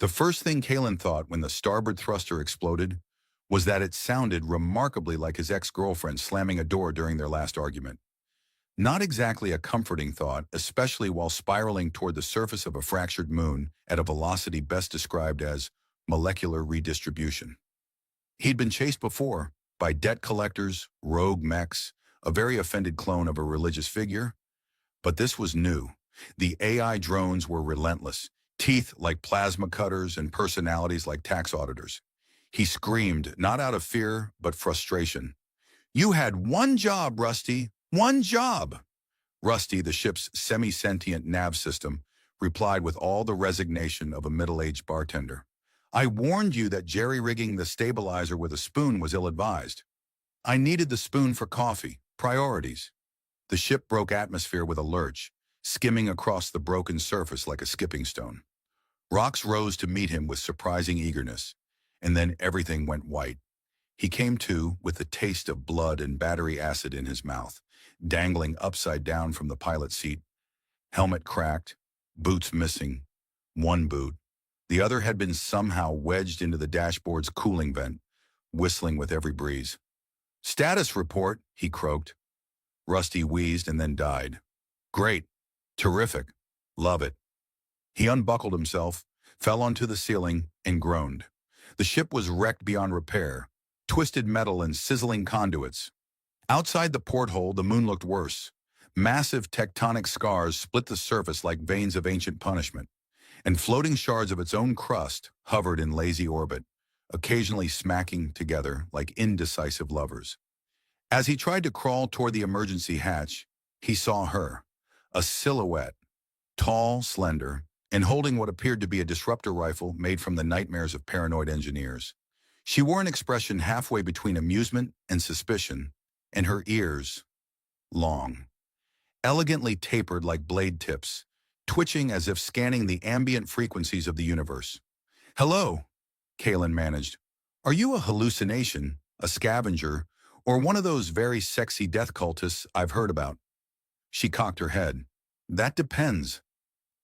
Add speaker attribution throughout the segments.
Speaker 1: The first thing Kalen thought when the starboard thruster exploded was that it sounded remarkably like his ex-girlfriend slamming a door during their last argument. Not exactly a comforting thought, especially while spiraling toward the surface of a fractured moon at a velocity best described as molecular redistribution. He'd been chased before by debt collectors, rogue mechs, a very offended clone of a religious figure, but this was new. The AI drones were relentless, teeth like plasma cutters and personalities like tax auditors. He screamed, not out of fear, but frustration. "You had one job, Rusty. One job!" Rusty, the ship's semi-sentient nav system, replied with all the resignation of a middle-aged bartender. "I warned you that jerry-rigging the stabilizer with a spoon was ill-advised. I needed the spoon for coffee. Priorities." The ship broke atmosphere with a lurch, skimming across the broken surface like a skipping stone. Rocks rose to meet him with surprising eagerness, and then everything went white. He came to with the taste of blood and battery acid in his mouth, dangling upside down from the pilot's seat. Helmet cracked, boots missing. One boot. The other had been somehow wedged into the dashboard's cooling vent, whistling with every breeze. "Status report," he croaked. Rusty wheezed and then died. "Great. Terrific. Love it." He unbuckled himself, fell onto the ceiling, and groaned. The ship was wrecked beyond repair, twisted metal and sizzling conduits. Outside the porthole, the moon looked worse. Massive tectonic scars split the surface like veins of ancient punishment, and floating shards of its own crust hovered in lazy orbit, occasionally smacking together like indecisive lovers. As he tried to crawl toward the emergency hatch, he saw her, a silhouette, tall, slender, and holding what appeared to be a disruptor rifle made from the nightmares of paranoid engineers. She wore an expression halfway between amusement and suspicion, and her ears, long, elegantly tapered like blade tips, twitching as if scanning the ambient frequencies of the universe. "Hello," Kalen managed. "Are you a hallucination, a scavenger, or one of those very sexy death cultists I've heard about?" She cocked her head. "That depends.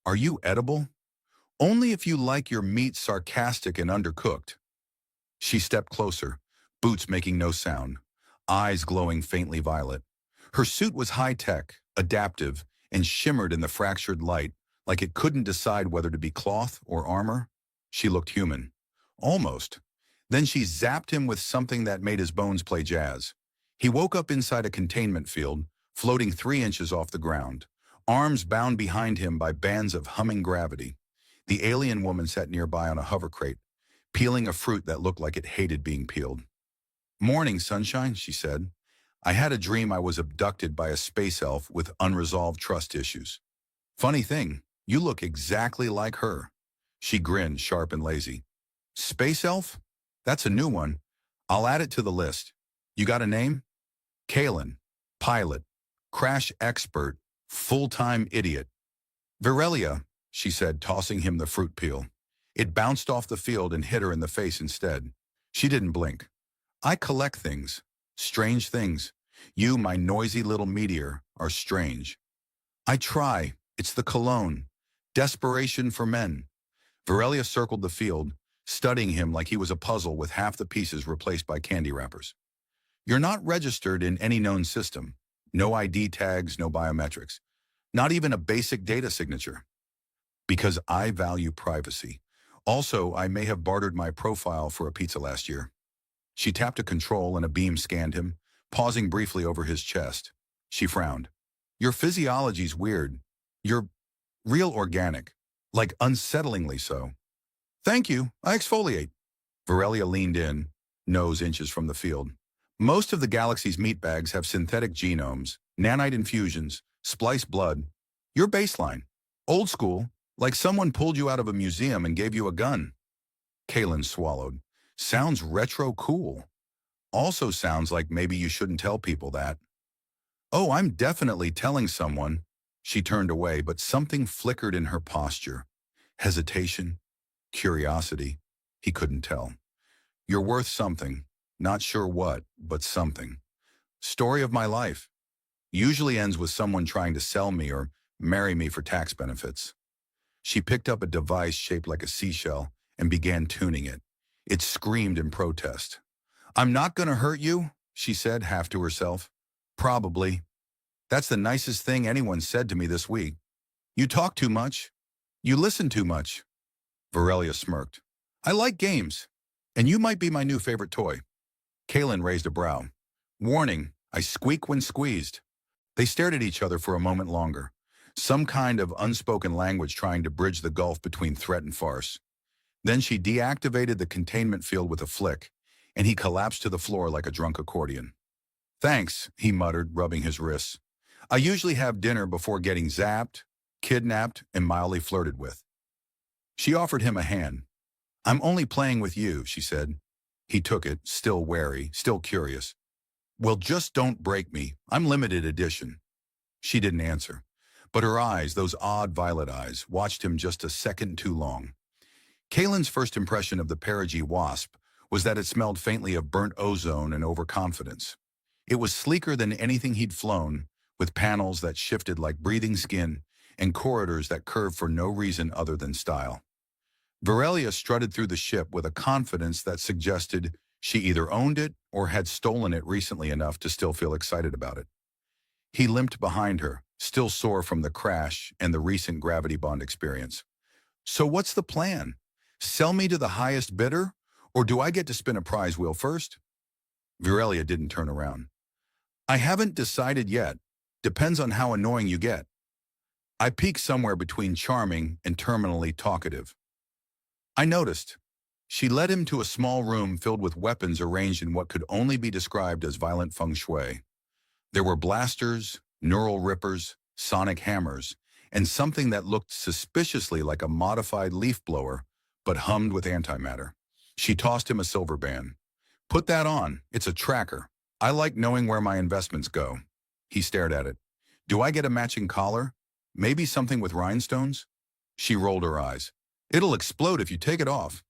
Speaker 1: Are you edible? Only if you like your meat sarcastic and undercooked." She stepped closer, boots making no sound, eyes glowing faintly violet. Her suit was high-tech, adaptive, and shimmered in the fractured light like it couldn't decide whether to be cloth or armor. She looked human. Almost. Then she zapped him with something that made his bones play jazz. He woke up inside a containment field, floating 3 inches off the ground, arms bound behind him by bands of humming gravity. The alien woman sat nearby on a hover crate, peeling a fruit that looked like it hated being peeled. "Morning, sunshine," she said. "I had a dream I was abducted by a space elf with unresolved trust issues. Funny thing, you look exactly like her." She grinned, sharp and lazy. "Space elf? That's a new one. I'll add it to the list. You got a name?" "Kalen. Pilot. Crash expert. Full-time idiot." "Virelia," she said, tossing him the fruit peel. It bounced off the field and hit her in the face instead. She didn't blink. "I collect things. Strange things. You, my noisy little meteor, are strange." "I try. It's the cologne. Desperation for men." Virelia circled the field, studying him like he was a puzzle with half the pieces replaced by candy wrappers. "You're not registered in any known system. No ID tags, no biometrics. Not even a basic data signature." "Because I value privacy. Also, I may have bartered my profile for a pizza last year." She tapped a control and a beam scanned him, pausing briefly over his chest. She frowned. "Your physiology's weird. You're real organic. Like unsettlingly so." "Thank you. I exfoliate." Virelia leaned in, nose inches from the field. "Most of the galaxy's meatbags have synthetic genomes, nanite infusions, spliced blood. You're baseline. Old school, like someone pulled you out of a museum and gave you a gun." Kalen swallowed. "Sounds retro cool. Also sounds like maybe you shouldn't tell people that." "Oh, I'm definitely telling someone." She turned away, but something flickered in her posture. Hesitation, curiosity. He couldn't tell. "You're worth something. Not sure what, but something. Story of my life. Usually ends with someone trying to sell me or marry me for tax benefits." She picked up a device shaped like a seashell and began tuning it. It screamed in protest. "I'm not going to hurt you," she said, half to herself. "Probably. That's the nicest thing anyone said to me this week. You talk too much. You listen too much." Varelia smirked. "I like games, and you might be my new favorite toy." Kalen raised a brow. "Warning, I squeak when squeezed." They stared at each other for a moment longer, some kind of unspoken language trying to bridge the gulf between threat and farce. Then she deactivated the containment field with a flick, and he collapsed to the floor like a drunk accordion. "Thanks," he muttered, rubbing his wrists. "I usually have dinner before getting zapped, kidnapped, and mildly flirted with." She offered him a hand. "I'm only playing with you," she said. He took it, still wary, still curious. "Well, just don't break me. I'm limited edition." She didn't answer, but her eyes, those odd violet eyes, watched him just a second too long. Kalen's first impression of the perigee wasp was that it smelled faintly of burnt ozone and overconfidence. It was sleeker than anything he'd flown, with panels that shifted like breathing skin and corridors that curved for no reason other than style. Varelia strutted through the ship with a confidence that suggested she either owned it or had stolen it recently enough to still feel excited about it. He limped behind her, still sore from the crash and the recent gravity bond experience. "So what's the plan? Sell me to the highest bidder, or do I get to spin a prize wheel first?" Varelia didn't turn around. "I haven't decided yet. Depends on how annoying you get. I peak somewhere between charming and terminally talkative." "I noticed." She led him to a small room filled with weapons arranged in what could only be described as violent feng shui. There were blasters, neural rippers, sonic hammers, and something that looked suspiciously like a modified leaf blower, but hummed with antimatter. She tossed him a silver band. "Put that on. It's a tracker. I like knowing where my investments go." He stared at it. "Do I get a matching collar? Maybe something with rhinestones?" She rolled her eyes. "It'll explode if you take it off."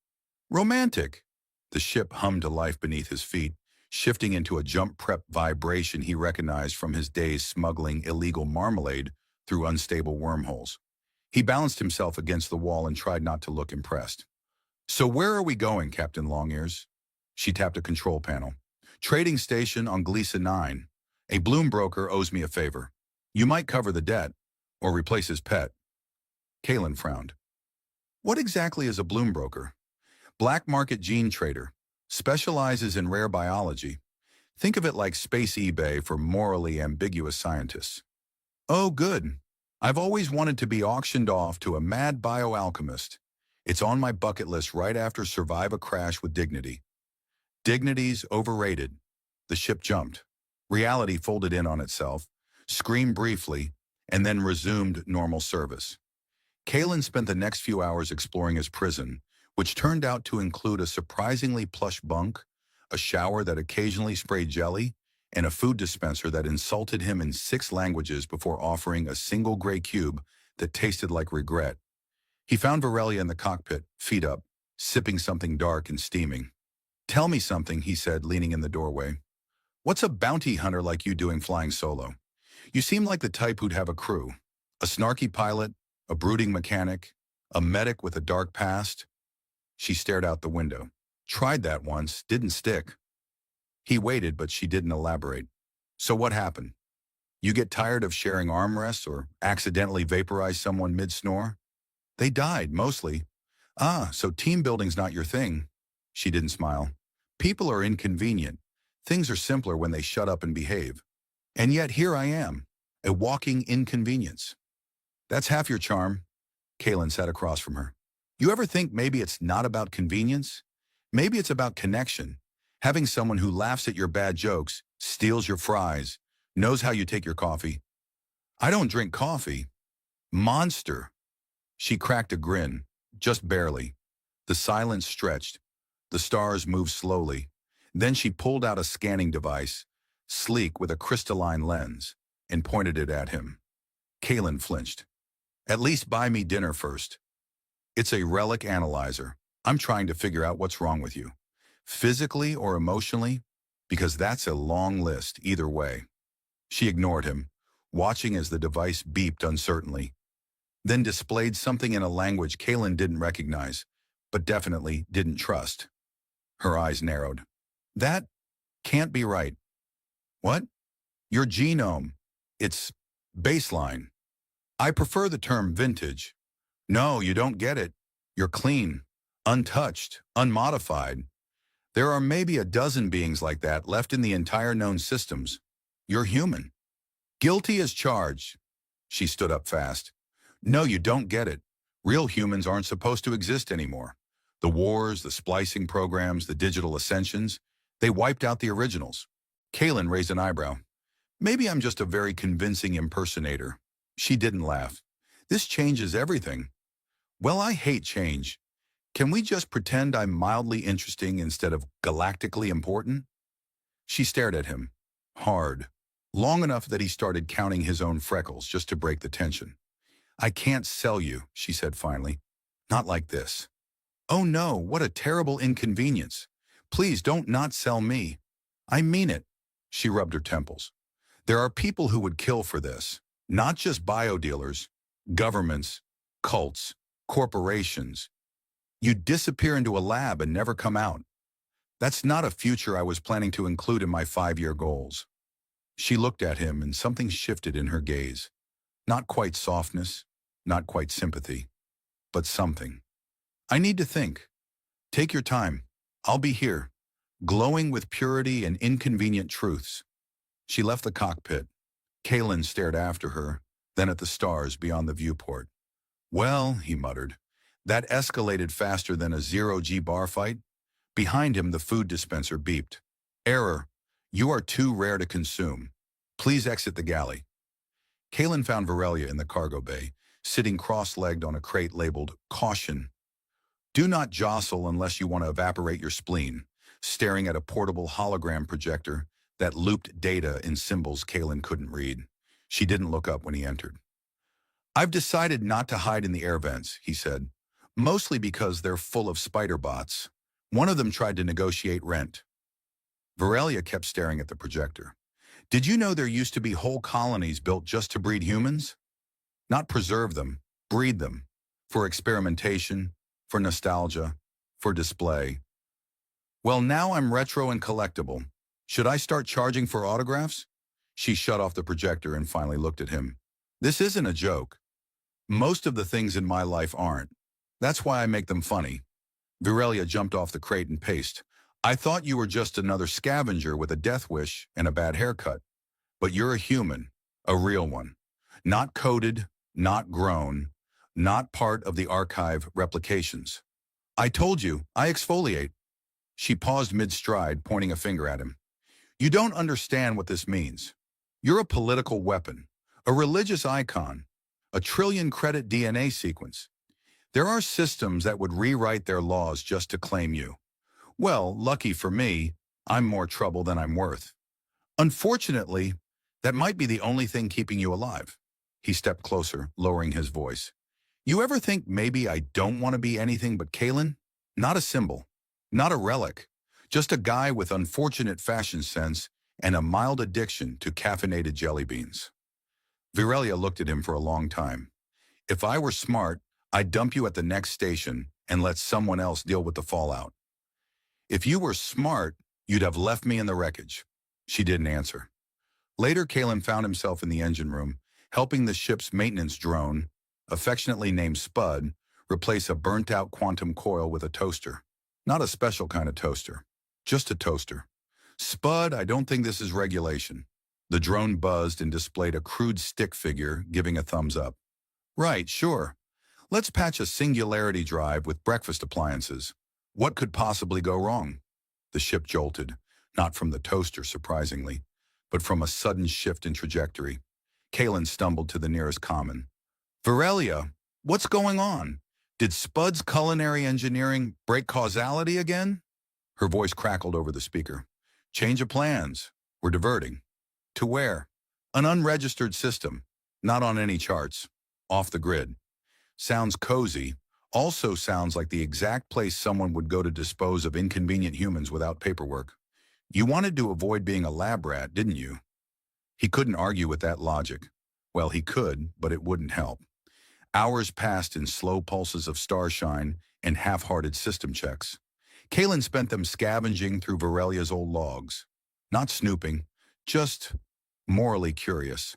Speaker 1: "Romantic." The ship hummed to life beneath his feet, shifting into a jump prep vibration he recognized from his days smuggling illegal marmalade through unstable wormholes. He balanced himself against the wall and tried not to look impressed. "So where are we going, Captain Longears?" She tapped a control panel. "Trading station on Gleason 9. A bloom broker owes me a favor. You might cover the debt, or replace his pet." Kalen frowned. "What exactly is a bloom broker?" "Black market gene trader. Specializes in rare biology. Think of it like space eBay for morally ambiguous scientists." "Oh, good. I've always wanted to be auctioned off to a mad bioalchemist. It's on my bucket list right after survive a crash with dignity." "Dignity's overrated." The ship jumped. Reality folded in on itself, screamed briefly, and then resumed normal service. Kalen spent the next few hours exploring his prison, which turned out to include a surprisingly plush bunk, a shower that occasionally sprayed jelly, and a food dispenser that insulted him in 6 languages before offering a single gray cube that tasted like regret. He found Varelia in the cockpit, feet up, sipping something dark and steaming. "Tell me something," he said, leaning in the doorway. "What's a bounty hunter like you doing flying solo? You seem like the type who'd have a crew. A snarky pilot, a brooding mechanic, a medic with a dark past." She stared out the window. "Tried that once, didn't stick." He waited, but she didn't elaborate. "So what happened? You get tired of sharing armrests or accidentally vaporize someone mid-snore?" "They died, mostly." "Ah, so team building's not your thing." She didn't smile. "People are inconvenient. Things are simpler when they shut up and behave. And yet here I am, a walking inconvenience." "That's half your charm." Kalen sat across from her. "You ever think maybe it's not about convenience? Maybe it's about connection. Having someone who laughs at your bad jokes, steals your fries, knows how you take your coffee." "I don't drink coffee." "Monster." She cracked a grin, just barely. The silence stretched. The stars moved slowly. Then she pulled out a scanning device, sleek with a crystalline lens, and pointed it at him. Kalen flinched. "At least buy me dinner first." "It's a relic analyzer. I'm trying to figure out what's wrong with you. Physically or emotionally? Because that's a long list, either way." She ignored him, watching as the device beeped uncertainly, then displayed something in a language Kalen didn't recognize, but definitely didn't trust. Her eyes narrowed. That can't be right. What? Your genome. It's baseline. I prefer the term vintage. No, you don't get it. You're clean, untouched, unmodified. There are maybe a dozen beings like that left in the entire known systems. You're human. Guilty as charged. She stood up fast. No, you don't get it. Real humans aren't supposed to exist anymore. The wars, the splicing programs, the digital ascensions, they wiped out the originals. Kaylin raised an eyebrow. Maybe I'm just a very convincing impersonator. She didn't laugh. This changes everything. Well, I hate change. Can we just pretend I'm mildly interesting instead of galactically important? She stared at him, hard, long enough that he started counting his own freckles just to break the tension. I can't sell you, she said finally. Not like this. Oh no, what a terrible inconvenience. Please don't not sell me. I mean it. She rubbed her temples. There are people who would kill for this. Not just biodealers, governments, cults, corporations. You'd disappear into a lab and never come out. That's not a future I was planning to include in my 5-year goals. She looked at him and something shifted in her gaze. Not quite softness, not quite sympathy, but something. I need to think. Take your time. I'll be here, glowing with purity and inconvenient truths. She left the cockpit. Kaylin stared after her, then at the stars beyond the viewport. Well, he muttered, that escalated faster than a zero-G bar fight. Behind him, the food dispenser beeped. Error. You are too rare to consume. Please exit the galley. Kaylin found Varelia in the cargo bay, sitting cross-legged on a crate labeled Caution. Do not jostle unless you want to evaporate your spleen, staring at a portable hologram projector that looped data in symbols Kaylin couldn't read. She didn't look up when he entered. I've decided not to hide in the air vents, he said, mostly because they're full of spider bots. One of them tried to negotiate rent. Varelia kept staring at the projector. Did you know there used to be whole colonies built just to breed humans? Not preserve them, breed them. For experimentation, for nostalgia, for display. Well, now I'm retro and collectible. Should I start charging for autographs? She shut off the projector and finally looked at him. This isn't a joke. Most of the things in my life aren't. That's why I make them funny. Varelia jumped off the crate and paced. I thought you were just another scavenger with a death wish and a bad haircut. But you're a human, a real one. Not coded, not grown, not part of the archive replications. I told you, I exfoliate. She paused mid-stride, pointing a finger at him. You don't understand what this means. You're a political weapon, a religious icon, a trillion-credit DNA sequence. There are systems that would rewrite their laws just to claim you. Well, lucky for me, I'm more trouble than I'm worth. Unfortunately, that might be the only thing keeping you alive. He stepped closer, lowering his voice. You ever think maybe I don't want to be anything but Kaylin? Not a symbol, not a relic, just a guy with unfortunate fashion sense and a mild addiction to caffeinated jelly beans. Varelia looked at him for a long time. If I were smart, I'd dump you at the next station and let someone else deal with the fallout. If you were smart, you'd have left me in the wreckage. She didn't answer. Later, Kaylin found himself in the engine room, helping the ship's maintenance drone, affectionately named Spud, replace a burnt-out quantum coil with a toaster. Not a special kind of toaster, just a toaster. Spud, I don't think this is regulation. The drone buzzed and displayed a crude stick figure, giving a thumbs up. Right, sure. Let's patch a singularity drive with breakfast appliances. What could possibly go wrong? The ship jolted, not from the toaster, surprisingly, but from a sudden shift in trajectory. Kaylin stumbled to the nearest common. Varelia, what's going on? Did Spud's culinary engineering break causality again? Her voice crackled over the speaker. Change of plans. We're diverting. To where? An unregistered system. Not on any charts. Off the grid. Sounds cozy. Also sounds like the exact place someone would go to dispose of inconvenient humans without paperwork. You wanted to avoid being a lab rat, didn't you? He couldn't argue with that logic. Well, he could, but it wouldn't help. Hours passed in slow pulses of starshine and half-hearted system checks. Kalen spent them scavenging through Varelia's old logs. Not snooping, just morally curious.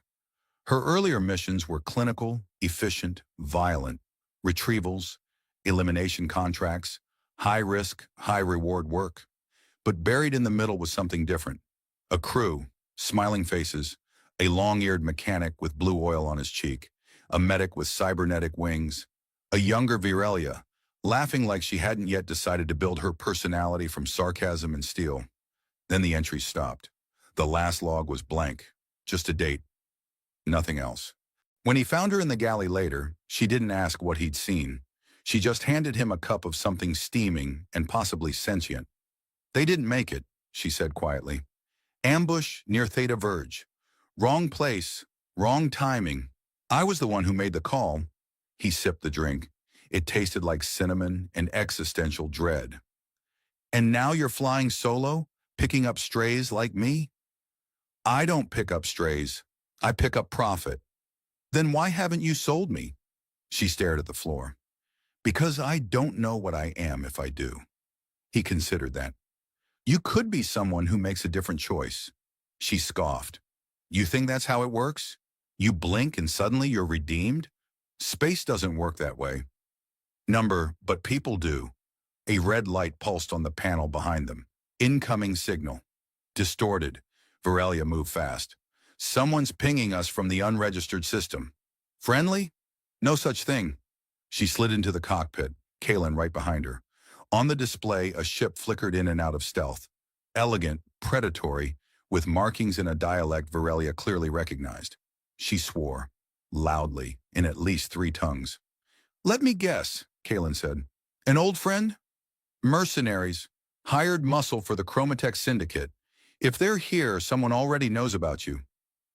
Speaker 1: Her earlier missions were clinical, efficient, violent, retrievals, elimination contracts, high-risk, high-reward work. But buried in the middle was something different. A crew, smiling faces, a long-eared mechanic with blue oil on his cheek, a medic with cybernetic wings, a younger Virelia, laughing like she hadn't yet decided to build her personality from sarcasm and steel. Then the entry stopped. The last log was blank, just a date, nothing else. When he found her in the galley later, she didn't ask what he'd seen. She just handed him a cup of something steaming and possibly sentient. "They didn't make it," she said quietly. "Ambush near Theta Verge. Wrong place, wrong timing. I was the one who made the call." He sipped the drink. It tasted like cinnamon and existential dread. "And now you're flying solo, picking up strays like me?" "I don't pick up strays. I pick up profit." "Then why haven't you sold me?" She stared at the floor. "Because I don't know what I am if I do." He considered that. "You could be someone who makes a different choice." She scoffed. "You think that's how it works? You blink and suddenly you're redeemed? Space doesn't work that way." But people do." A red light pulsed on the panel behind them. Incoming signal. Distorted. Varelia moved fast. "Someone's pinging us from the unregistered system." "Friendly?" "No such thing." She slid into the cockpit, Kalen right behind her. On the display, a ship flickered in and out of stealth. Elegant, predatory, with markings in a dialect Varelia clearly recognized. She swore, loudly, in at least 3 tongues. "Let me guess," Kalen said. "An old friend?" "Mercenaries. Hired muscle for the Chromatech Syndicate. If they're here, someone already knows about you."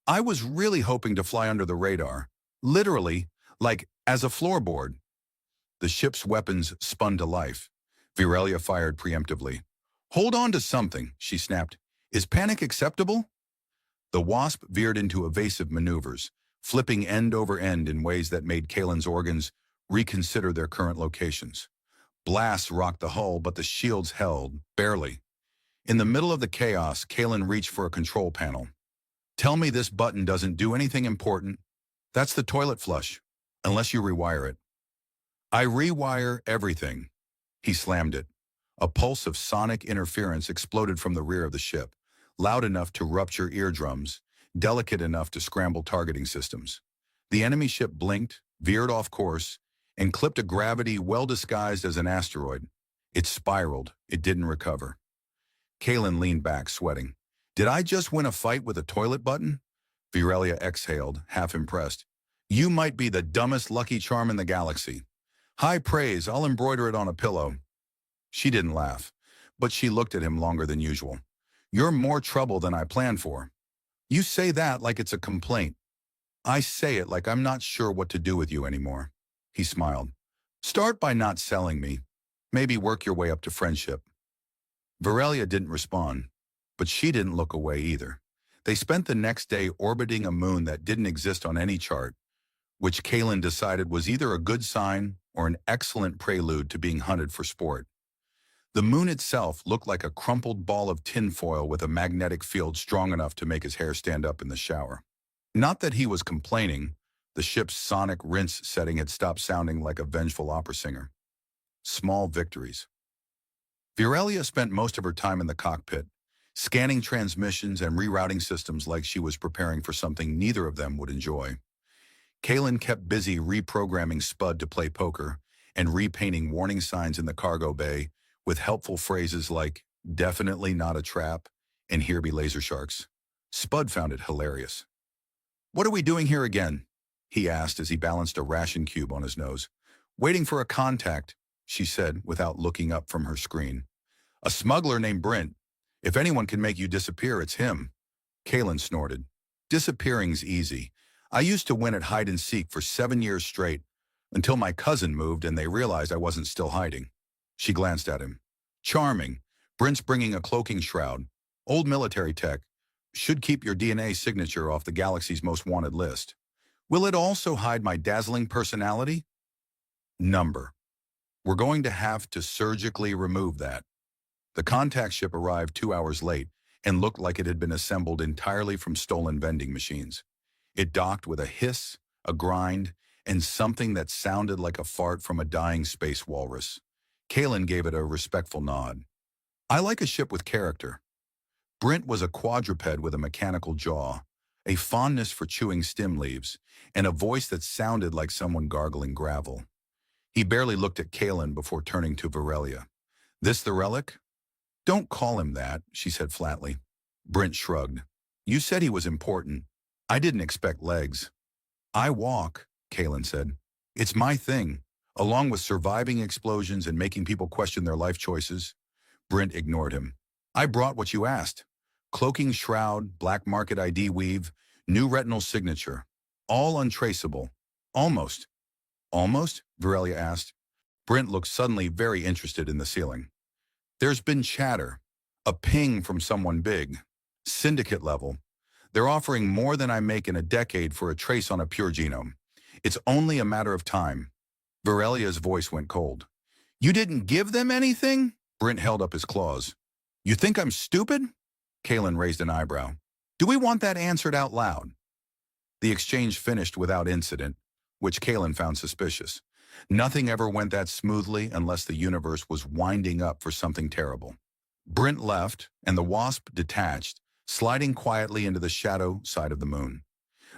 Speaker 1: "I was really hoping to fly under the radar. Literally, like as a floorboard." The ship's weapons spun to life. Virelia fired preemptively. "Hold on to something," she snapped. "Is panic acceptable?" The Wasp veered into evasive maneuvers, flipping end over end in ways that made Kalen's organs reconsider their current locations. Blasts rocked the hull, but the shields held, barely. In the middle of the chaos, Kalen reached for a control panel. "Tell me this button doesn't do anything important." "That's the toilet flush, unless you rewire it." "I rewire everything." He slammed it. A pulse of sonic interference exploded from the rear of the ship, loud enough to rupture eardrums, delicate enough to scramble targeting systems. The enemy ship blinked, veered off course, and clipped a gravity well disguised as an asteroid. It spiraled. It didn't recover. Kalen leaned back, sweating. "Did I just win a fight with a toilet button?" Virelia exhaled, half impressed. "You might be the dumbest lucky charm in the galaxy." "High praise. I'll embroider it on a pillow." She didn't laugh, but she looked at him longer than usual. "You're more trouble than I planned for." "You say that like it's a complaint." "I say it like I'm not sure what to do with you anymore." He smiled. "Start by not selling me. Maybe work your way up to friendship." Varelia didn't respond, but she didn't look away either. They spent the next day orbiting a moon that didn't exist on any chart, which Kalen decided was either a good sign or an excellent prelude to being hunted for sport. The moon itself looked like a crumpled ball of tinfoil with a magnetic field strong enough to make his hair stand up in the shower. Not that he was complaining. The ship's sonic rinse setting had stopped sounding like a vengeful opera singer. Small victories. Virelia spent most of her time in the cockpit, scanning transmissions and rerouting systems like she was preparing for something neither of them would enjoy. Kalen kept busy reprogramming Spud to play poker and repainting warning signs in the cargo bay with helpful phrases like, "Definitely not a trap," and "Here be laser sharks." Spud found it hilarious. "What are we doing here again?" he asked as he balanced a ration cube on his nose. "Waiting for a contact," she said without looking up from her screen. "A smuggler named Brent. If anyone can make you disappear, it's him." Kalen snorted. "Disappearing's easy. I used to win at hide and seek for 7 years straight, until my cousin moved and they realized I wasn't still hiding." She glanced at him. "Charming. Brent's bringing a cloaking shroud. Old military tech. Should keep your DNA signature off the galaxy's most wanted list. Will it also hide my dazzling personality?" Number. We're going to have to surgically remove that. The contact ship arrived 2 hours late and looked like it had been assembled entirely from stolen vending machines. It docked with a hiss, a grind, and something that sounded like a fart from a dying space walrus. Kalen gave it a respectful nod. I like a ship with character. Brent was a quadruped with a mechanical jaw, a fondness for chewing stem leaves, and a voice that sounded like someone gargling gravel. He barely looked at Kalen before turning to Varelia. This the relic? Don't call him that, she said flatly. Brent shrugged. You said he was important. I didn't expect legs. I walk, Kalen said. It's my thing, along with surviving explosions and making people question their life choices. Brent ignored him. I brought what you asked. Cloaking shroud, black market ID weave, new retinal signature. All untraceable. Almost. Almost? Varelia asked. Brent looked suddenly very interested in the ceiling. There's been chatter. A ping from someone big. Syndicate level. They're offering more than I make in a decade for a trace on a pure genome. It's only a matter of time. Varelia's voice went cold. You didn't give them anything? Brent held up his claws. You think I'm stupid? Kalen raised an eyebrow. Do we want that answered out loud? The exchange finished without incident, which Kalen found suspicious. Nothing ever went that smoothly unless the universe was winding up for something terrible. Brent left, and the Wasp detached, sliding quietly into the shadow side of the moon.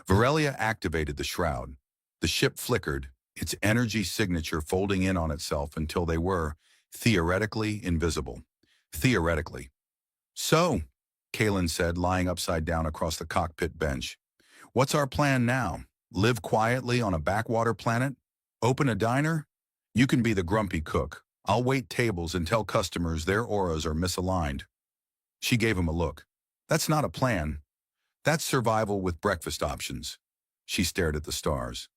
Speaker 1: Varelia activated the shroud. The ship flickered, its energy signature folding in on itself until they were, theoretically, invisible. Theoretically. So, Kalen said, lying upside down across the cockpit bench. What's our plan now? Live quietly on a backwater planet? Open a diner? You can be the grumpy cook. I'll wait tables and tell customers their auras are misaligned. She gave him a look. That's not a plan. That's survival with breakfast options. She stared at the stars.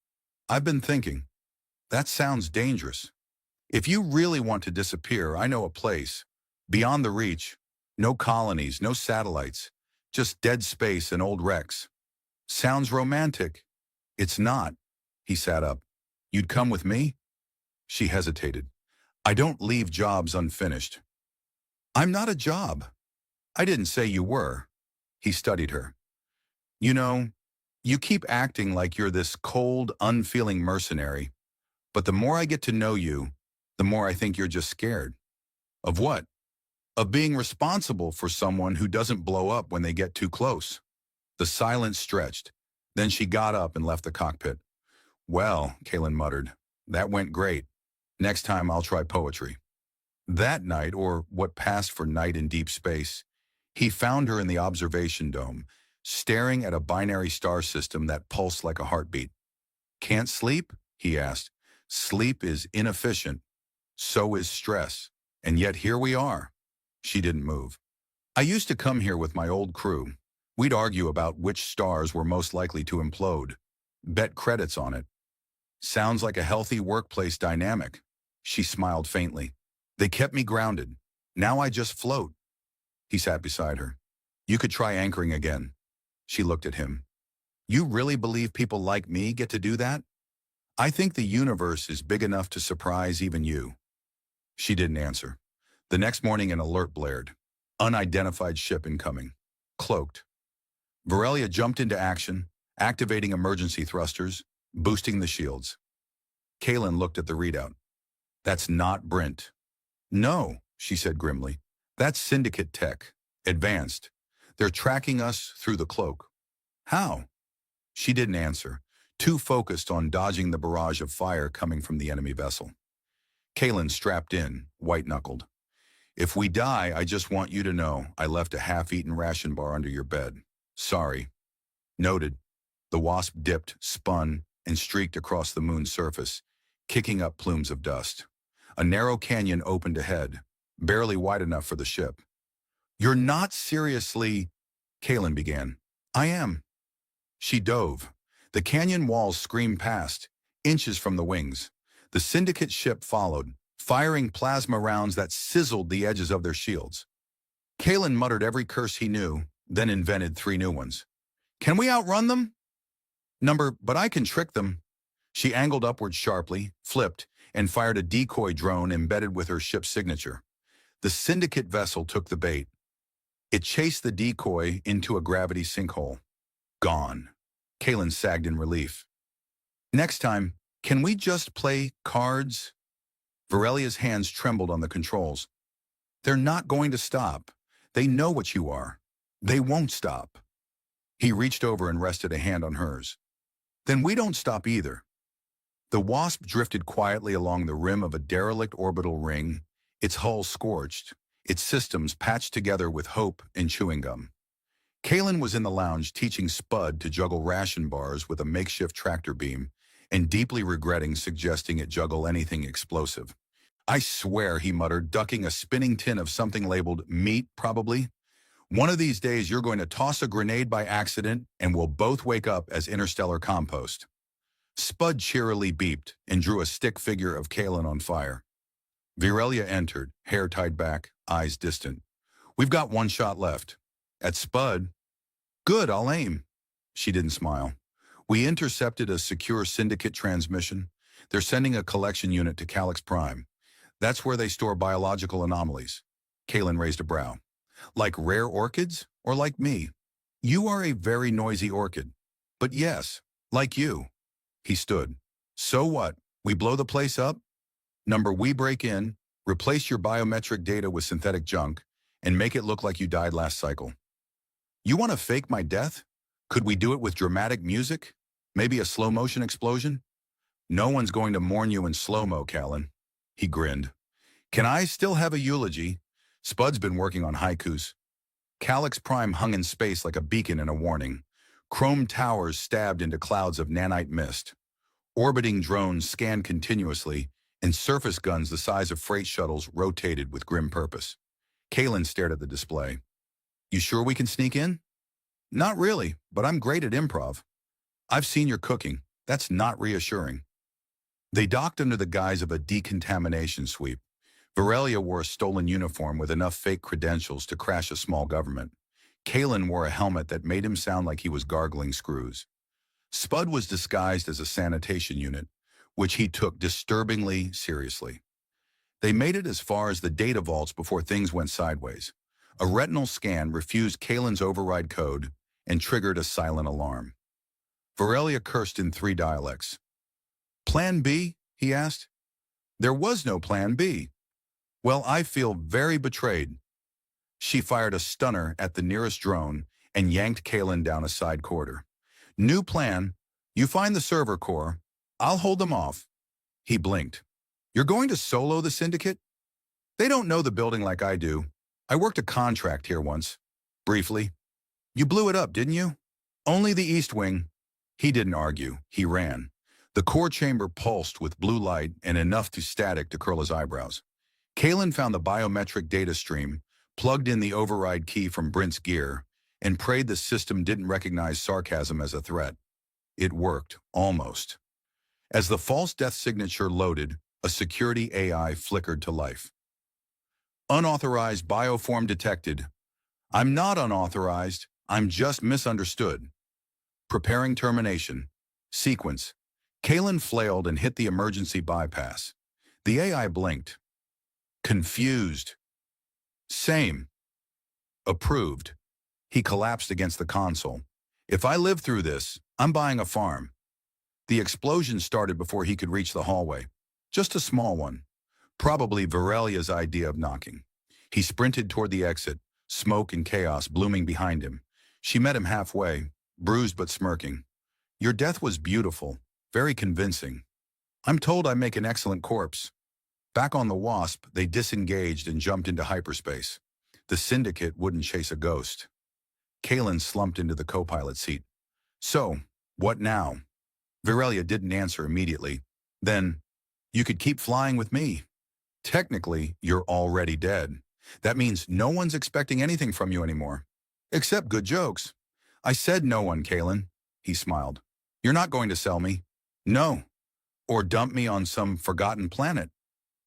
Speaker 1: I've been thinking. That sounds dangerous. If you really want to disappear, I know a place. Beyond the reach. No colonies, no satellites. Just dead space and old wrecks. Sounds romantic. It's not. He sat up. You'd come with me? She hesitated. I don't leave jobs unfinished. I'm not a job. I didn't say you were. He studied her. You know, you keep acting like you're this cold, unfeeling mercenary. But the more I get to know you, the more I think you're just scared. Of what? Of being responsible for someone who doesn't blow up when they get too close. The silence stretched. Then she got up and left the cockpit. Well, Kalen muttered, that went great. Next time I'll try poetry. That night, or what passed for night in deep space, he found her in the observation dome, staring at a binary star system that pulsed like a heartbeat. Can't sleep? He asked. Sleep is inefficient. So is stress. And yet here we are. She didn't move. I used to come here with my old crew. We'd argue about which stars were most likely to implode. Bet credits on it. Sounds like a healthy workplace dynamic. She smiled faintly. They kept me grounded. Now I just float. He sat beside her. You could try anchoring again. She looked at him. You really believe people like me get to do that? I think the universe is big enough to surprise even you. She didn't answer. The next morning an alert blared. Unidentified ship incoming. Cloaked. Varelia jumped into action, activating emergency thrusters, boosting the shields. Kalen looked at the readout. That's not Brent. No, she said grimly. That's Syndicate tech. Advanced. They're tracking us through the cloak. How? She didn't answer, too focused on dodging the barrage of fire coming from the enemy vessel. Kalen strapped in, white-knuckled. If we die, I just want you to know I left a half-eaten ration bar under your bed. Sorry. Noted. The Wasp dipped, spun, and streaked across the moon's surface, kicking up plumes of dust. A narrow canyon opened ahead, barely wide enough for the ship. You're not seriously... Kalen began. I am. She dove. The canyon walls screamed past, inches from the wings. The Syndicate ship followed, firing plasma rounds that sizzled the edges of their shields. Kalen muttered every curse he knew, then invented 3 new ones. Can we outrun them? But I can trick them. She angled upward sharply, flipped, and fired a decoy drone embedded with her ship's signature. The Syndicate vessel took the bait. It chased the decoy into a gravity sinkhole. Gone. Kalen sagged in relief. Next time, can we just play cards? Varelia's hands trembled on the controls. They're not going to stop. They know what you are. They won't stop. He reached over and rested a hand on hers. Then we don't stop either. The Wasp drifted quietly along the rim of a derelict orbital ring, its hull scorched, its systems patched together with hope and chewing gum. Kalen was in the lounge teaching Spud to juggle ration bars with a makeshift tractor beam, and deeply regretting suggesting it juggle anything explosive. I swear, he muttered, ducking a spinning tin of something labeled meat, probably. One of these days you're going to toss a grenade by accident and we'll both wake up as interstellar compost. Spud cheerily beeped and drew a stick figure of Kalen on fire. Virelia entered, hair tied back, eyes distant. We've got one shot left. At Spud. Good, I'll aim. She didn't smile. We intercepted a secure Syndicate transmission. They're sending a collection unit to Calyx Prime. That's where they store biological anomalies. Kalen raised a brow. Like rare orchids, or like me? You are a very noisy orchid. But yes, like you. He stood. So what? We blow the place up? Number, we break in, replace your biometric data with synthetic junk, and make it look like you died last cycle. You want to fake my death? Could we do it with dramatic music? Maybe a slow-motion explosion? No one's going to mourn you in slow-mo, Kalen. He grinned. Can I still have a eulogy? Spud's been working on haikus. Calyx Prime hung in space like a beacon in a warning. Chrome towers stabbed into clouds of nanite mist. Orbiting drones scanned continuously, and surface guns the size of freight shuttles rotated with grim purpose. Kalen stared at the display. You sure we can sneak in? Not really, but I'm great at improv. I've seen your cooking. That's not reassuring. They docked under the guise of a decontamination sweep. Virelia wore a stolen uniform with enough fake credentials to crash a small government. Kalen wore a helmet that made him sound like he was gargling screws. Spud was disguised as a sanitation unit, which he took disturbingly seriously. They made it as far as the data vaults before things went sideways. A retinal scan refused Kalen's override code and triggered a silent alarm. Virelia cursed in 3 dialects. Plan B? He asked. There was no plan B. Well, I feel very betrayed. She fired a stunner at the nearest drone and yanked Kalen down a side corridor. New plan. You find the server core. I'll hold them off. He blinked. You're going to solo the Syndicate? They don't know the building like I do. I worked a contract here once. Briefly. You blew it up, didn't you? Only the East Wing. He didn't argue. He ran. The core chamber pulsed with blue light and enough to static to curl his eyebrows. Kalen found the biometric data stream, plugged in the override key from Brent's gear, and prayed the system didn't recognize sarcasm as a threat. It worked, almost. As the false death signature loaded, a security AI flickered to life. Unauthorized bioform detected. I'm not unauthorized, I'm just misunderstood. Preparing termination. Sequence. Kalen flailed and hit the emergency bypass. The AI blinked. Confused. Same. Approved. He collapsed against the console. If I live through this, I'm buying a farm. The explosion started before he could reach the hallway. Just a small one. Probably Virelia's idea of knocking. He sprinted toward the exit, smoke and chaos blooming behind him. She met him halfway, bruised but smirking. Your death was beautiful, very convincing. I'm told I make an excellent corpse. Back on the Wasp, they disengaged and jumped into hyperspace. The Syndicate wouldn't chase a ghost. Kalen slumped into the co-pilot seat. So, what now? Virelia didn't answer immediately. Then, you could keep flying with me. Technically, you're already dead. That means no one's expecting anything from you anymore. Except good jokes. I said no one, Kalen. He smiled. You're not going to sell me. No. Or dump me on some forgotten planet.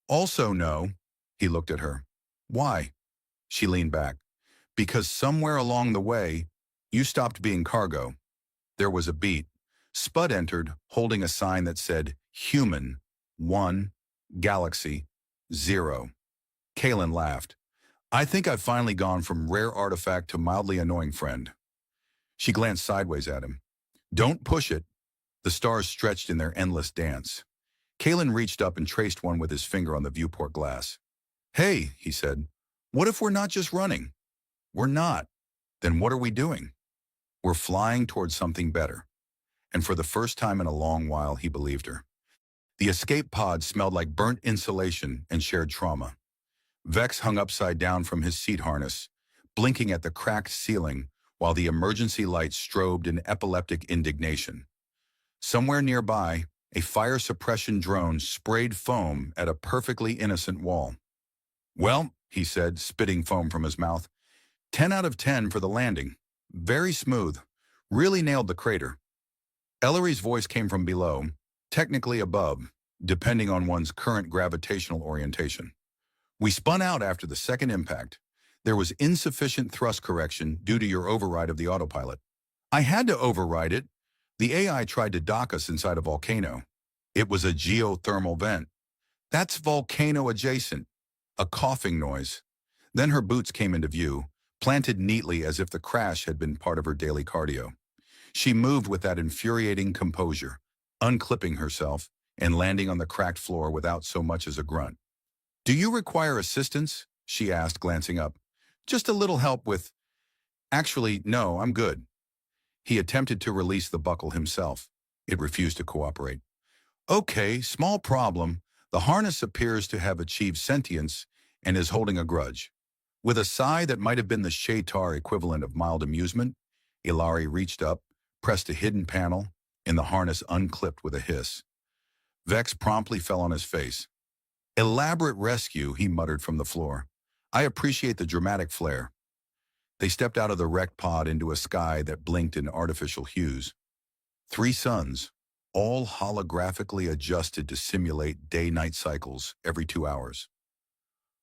Speaker 1: Also no. He looked at her. Why? She leaned back. Because somewhere along the way, you stopped being cargo. There was a beat. Spud entered, holding a sign that said, Human, 1, Galaxy, 0. Kalen laughed. I think I've finally gone from rare artifact to mildly annoying friend. She glanced sideways at him. Don't push it. The stars stretched in their endless dance. Kalen reached up and traced one with his finger on the viewport glass. Hey, he said, what if we're not just running? We're not. Then what are we doing? We're flying towards something better. And for the first time in a long while, he believed her. The escape pod smelled like burnt insulation and shared trauma. Vex hung upside down from his seat harness, blinking at the cracked ceiling while the emergency lights strobed in epileptic indignation. Somewhere nearby, a fire suppression drone sprayed foam at a perfectly innocent wall. Well, he said, spitting foam from his mouth, 10 out of 10 for the landing. Very smooth. Really nailed the crater. Ellery's voice came from below, technically above, depending on one's current gravitational orientation. We spun out after the second impact. There was insufficient thrust correction due to your override of the autopilot. I had to override it. The AI tried to dock us inside a volcano. It was a geothermal vent. That's volcano adjacent. A coughing noise. Then her boots came into view, planted neatly as if the crash had been part of her daily cardio. She moved with that infuriating composure, unclipping herself and landing on the cracked floor without so much as a grunt. Do you require assistance? She asked, glancing up. Just a little help with... Actually, no, I'm good. He attempted to release the buckle himself. It refused to cooperate. Okay, small problem. The harness appears to have achieved sentience and is holding a grudge. With a sigh that might have been the Shaitar equivalent of mild amusement, Ilari reached up, pressed a hidden panel, and the harness unclipped with a hiss. Vex promptly fell on his face. Elaborate rescue, he muttered from the floor. I appreciate the dramatic flair. They stepped out of the wrecked pod into a sky that blinked in artificial hues. 3 suns, all holographically adjusted to simulate day-night cycles every 2 hours.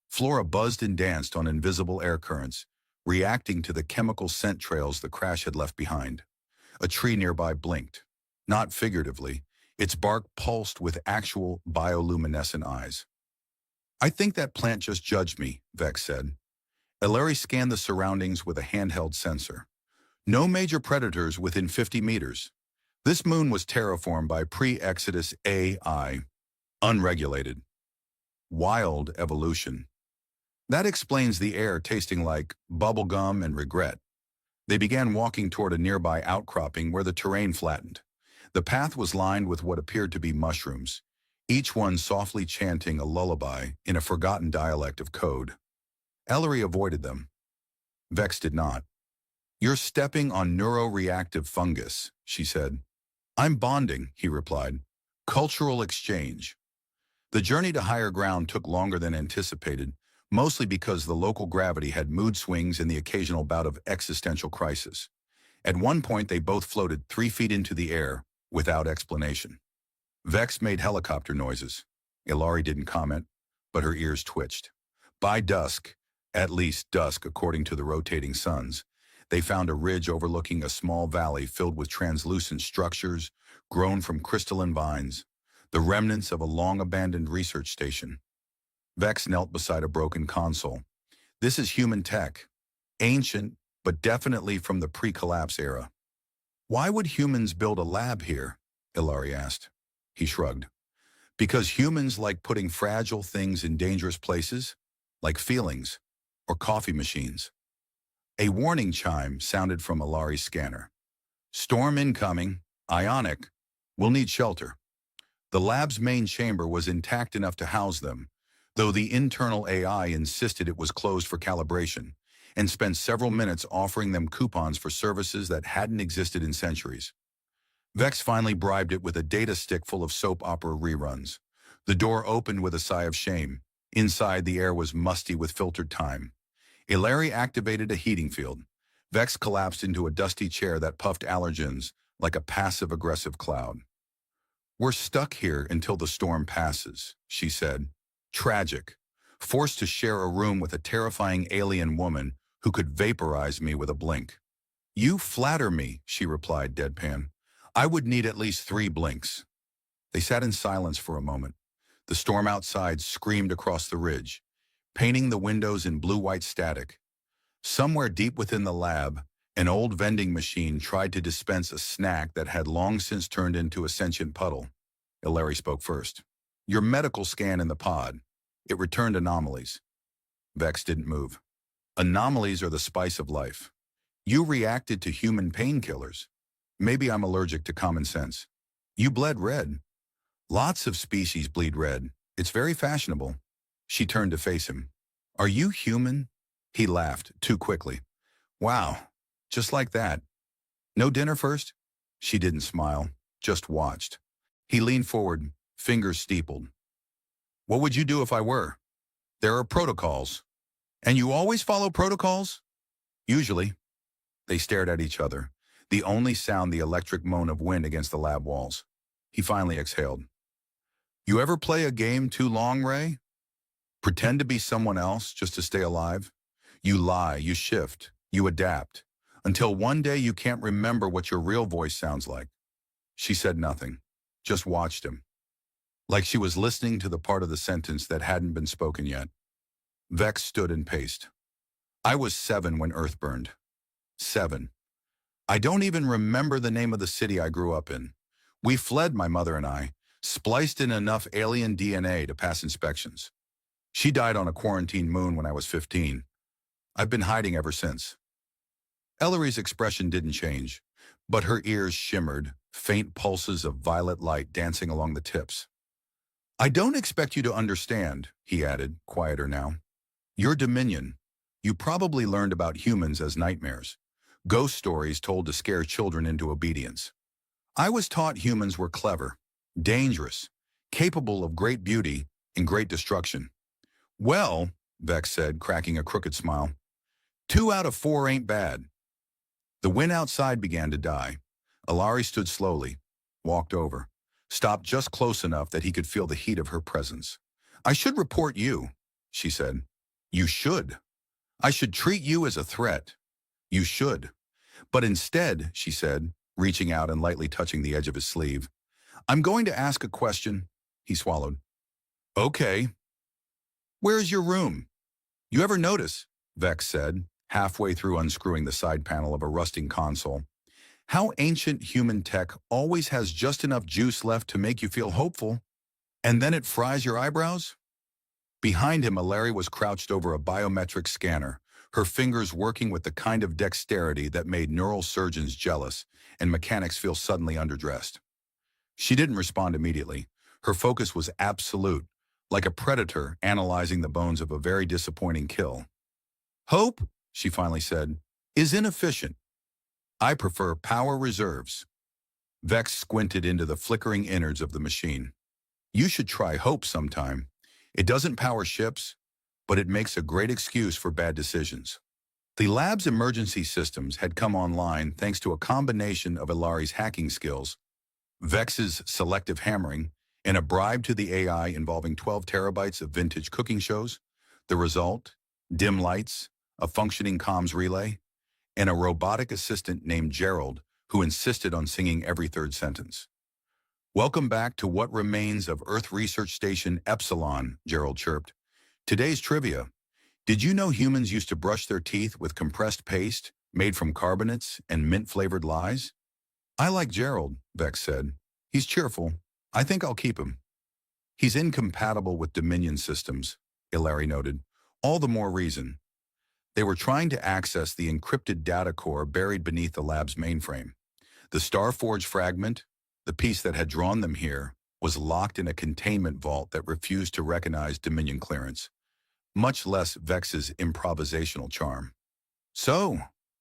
Speaker 1: Flora buzzed and danced on invisible air currents, reacting to the chemical scent trails the crash had left behind. A tree nearby blinked. Not figuratively, its bark pulsed with actual bioluminescent eyes. I think that plant just judged me, Vex said. Ilari scanned the surroundings with a handheld sensor. No major predators within 50 meters. This moon was terraformed by pre-Exodus AI, unregulated. Wild evolution. That explains the air tasting like bubblegum and regret. They began walking toward a nearby outcropping where the terrain flattened. The path was lined with what appeared to be mushrooms, each one softly chanting a lullaby in a forgotten dialect of code. Ellery avoided them. Vex did not. You're stepping on neuroreactive fungus, she said. I'm bonding, he replied. Cultural exchange. The journey to higher ground took longer than anticipated, mostly because the local gravity had mood swings and the occasional bout of existential crisis. At one point, they both floated 3 feet into the air without explanation. Vex made helicopter noises. Ilari didn't comment, but her ears twitched. By dusk, at least dusk according to the rotating suns, they found a ridge overlooking a small valley filled with translucent structures grown from crystalline vines, the remnants of a long-abandoned research station. Vex knelt beside a broken console. This is human tech, ancient, but definitely from the pre-collapse era. Why would humans build a lab here? Ilari asked. He shrugged. Because humans like putting fragile things in dangerous places, like feelings or coffee machines. A warning chime sounded from Ilari's scanner. Storm incoming, ionic, we'll need shelter. The lab's main chamber was intact enough to house them, though the internal AI insisted it was closed for calibration, and spent several minutes offering them coupons for services that hadn't existed in centuries. Vex finally bribed it with a data stick full of soap opera reruns. The door opened with a sigh of shame. Inside, the air was musty with filtered time. Ilari activated a heating field. Vex collapsed into a dusty chair that puffed allergens like a passive-aggressive cloud. We're stuck here until the storm passes, she said. Tragic. Forced to share a room with a terrifying alien woman who could vaporize me with a blink. You flatter me, she replied deadpan. I would need at least 3 blinks. They sat in silence for a moment. The storm outside screamed across the ridge, painting the windows in blue-white static. Somewhere deep within the lab, an old vending machine tried to dispense a snack that had long since turned into a sentient puddle. Ilari spoke first. Your medical scan in the pod. It returned anomalies. Vex didn't move. Anomalies are the spice of life. You reacted to human painkillers. Maybe I'm allergic to common sense. You bled red. Lots of species bleed red. It's very fashionable. She turned to face him. Are you human? He laughed, too quickly. Wow, just like that. No dinner first? She didn't smile, just watched. He leaned forward, fingers steepled. What would you do if I were? There are protocols. And you always follow protocols? Usually. They stared at each other, the only sound the electric moan of wind against the lab walls. He finally exhaled. You ever play a game too long, Ray? Pretend to be someone else just to stay alive? You lie, you shift, you adapt, until one day you can't remember what your real voice sounds like. She said nothing, just watched him, like she was listening to the part of the sentence that hadn't been spoken yet. Vex stood and paced. I was 7 when Earth burned. 7. I don't even remember the name of the city I grew up in. We fled, my mother and I, spliced in enough alien DNA to pass inspections. She died on a quarantine moon when I was 15. I've been hiding ever since. Ellery's expression didn't change, but her ears shimmered, faint pulses of violet light dancing along the tips. I don't expect you to understand, he added, quieter now. You're Dominion. You probably learned about humans as nightmares, ghost stories told to scare children into obedience. I was taught humans were clever, dangerous, capable of great beauty and great destruction. Well, Vex said, cracking a crooked smile, 2 out of 4 ain't bad. The wind outside began to die. Ilari stood slowly, walked over, stopped just close enough that he could feel the heat of her presence. I should report you, she said. You should. I should treat you as a threat. You should. But instead, she said, reaching out and lightly touching the edge of his sleeve, I'm going to ask a question. He swallowed. Okay. Where's your room? You ever notice, Vex said, halfway through unscrewing the side panel of a rusting console, how ancient human tech always has just enough juice left to make you feel hopeful, and then it fries your eyebrows? Behind him, Ilari was crouched over a biometric scanner, her fingers working with the kind of dexterity that made neural surgeons jealous and mechanics feel suddenly underdressed. She didn't respond immediately. Her focus was absolute, like a predator analyzing the bones of a very disappointing kill. Hope, she finally said, is inefficient. I prefer power reserves. Vex squinted into the flickering innards of the machine. You should try Hope sometime. It doesn't power ships, but it makes a great excuse for bad decisions. The lab's emergency systems had come online thanks to a combination of Ilari's hacking skills, Vex's selective hammering, and a bribe to the AI involving 12 terabytes of vintage cooking shows. The result? Dim lights, a functioning comms relay, and a robotic assistant named Gerald who insisted on singing every third sentence. Welcome back to what remains of Earth Research Station Epsilon, Gerald chirped. Today's trivia. Did you know humans used to brush their teeth with compressed paste made from carbonates and mint-flavored lies? I like Gerald, Vex said. He's cheerful. I think I'll keep him. He's incompatible with Dominion systems, Ilari noted. All the more reason. They were trying to access the encrypted data core buried beneath the lab's mainframe. The Starforge fragment, the piece that had drawn them here, was locked in a containment vault that refused to recognize Dominion clearance, much less Vex's improvisational charm. So,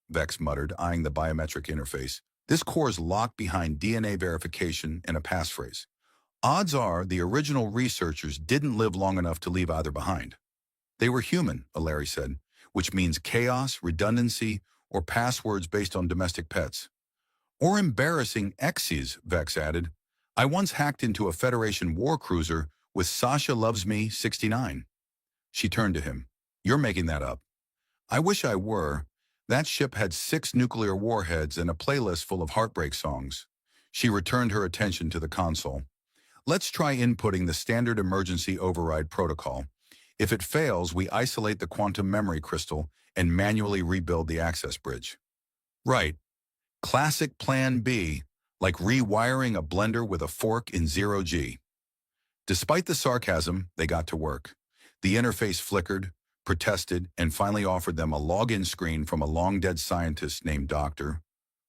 Speaker 1: Vex muttered, eyeing the biometric interface, this core's locked behind DNA verification and a passphrase. Odds are the original researchers didn't live long enough to leave either behind. They were human, Ilari said, which means chaos, redundancy, or passwords based on domestic pets. Or embarrassing X's, Vex added. I once hacked into a Federation war cruiser with Sasha Loves Me 69. She turned to him. You're making that up. I wish I were. That ship had 6 nuclear warheads and a playlist full of heartbreak songs. She returned her attention to the console. Let's try inputting the standard emergency override protocol. If it fails, we isolate the quantum memory crystal and manually rebuild the access bridge. Right. Classic Plan B, like rewiring a blender with a fork in 0G. Despite the sarcasm, they got to work. The interface flickered, protested, and finally offered them a login screen from a long-dead scientist named Dr.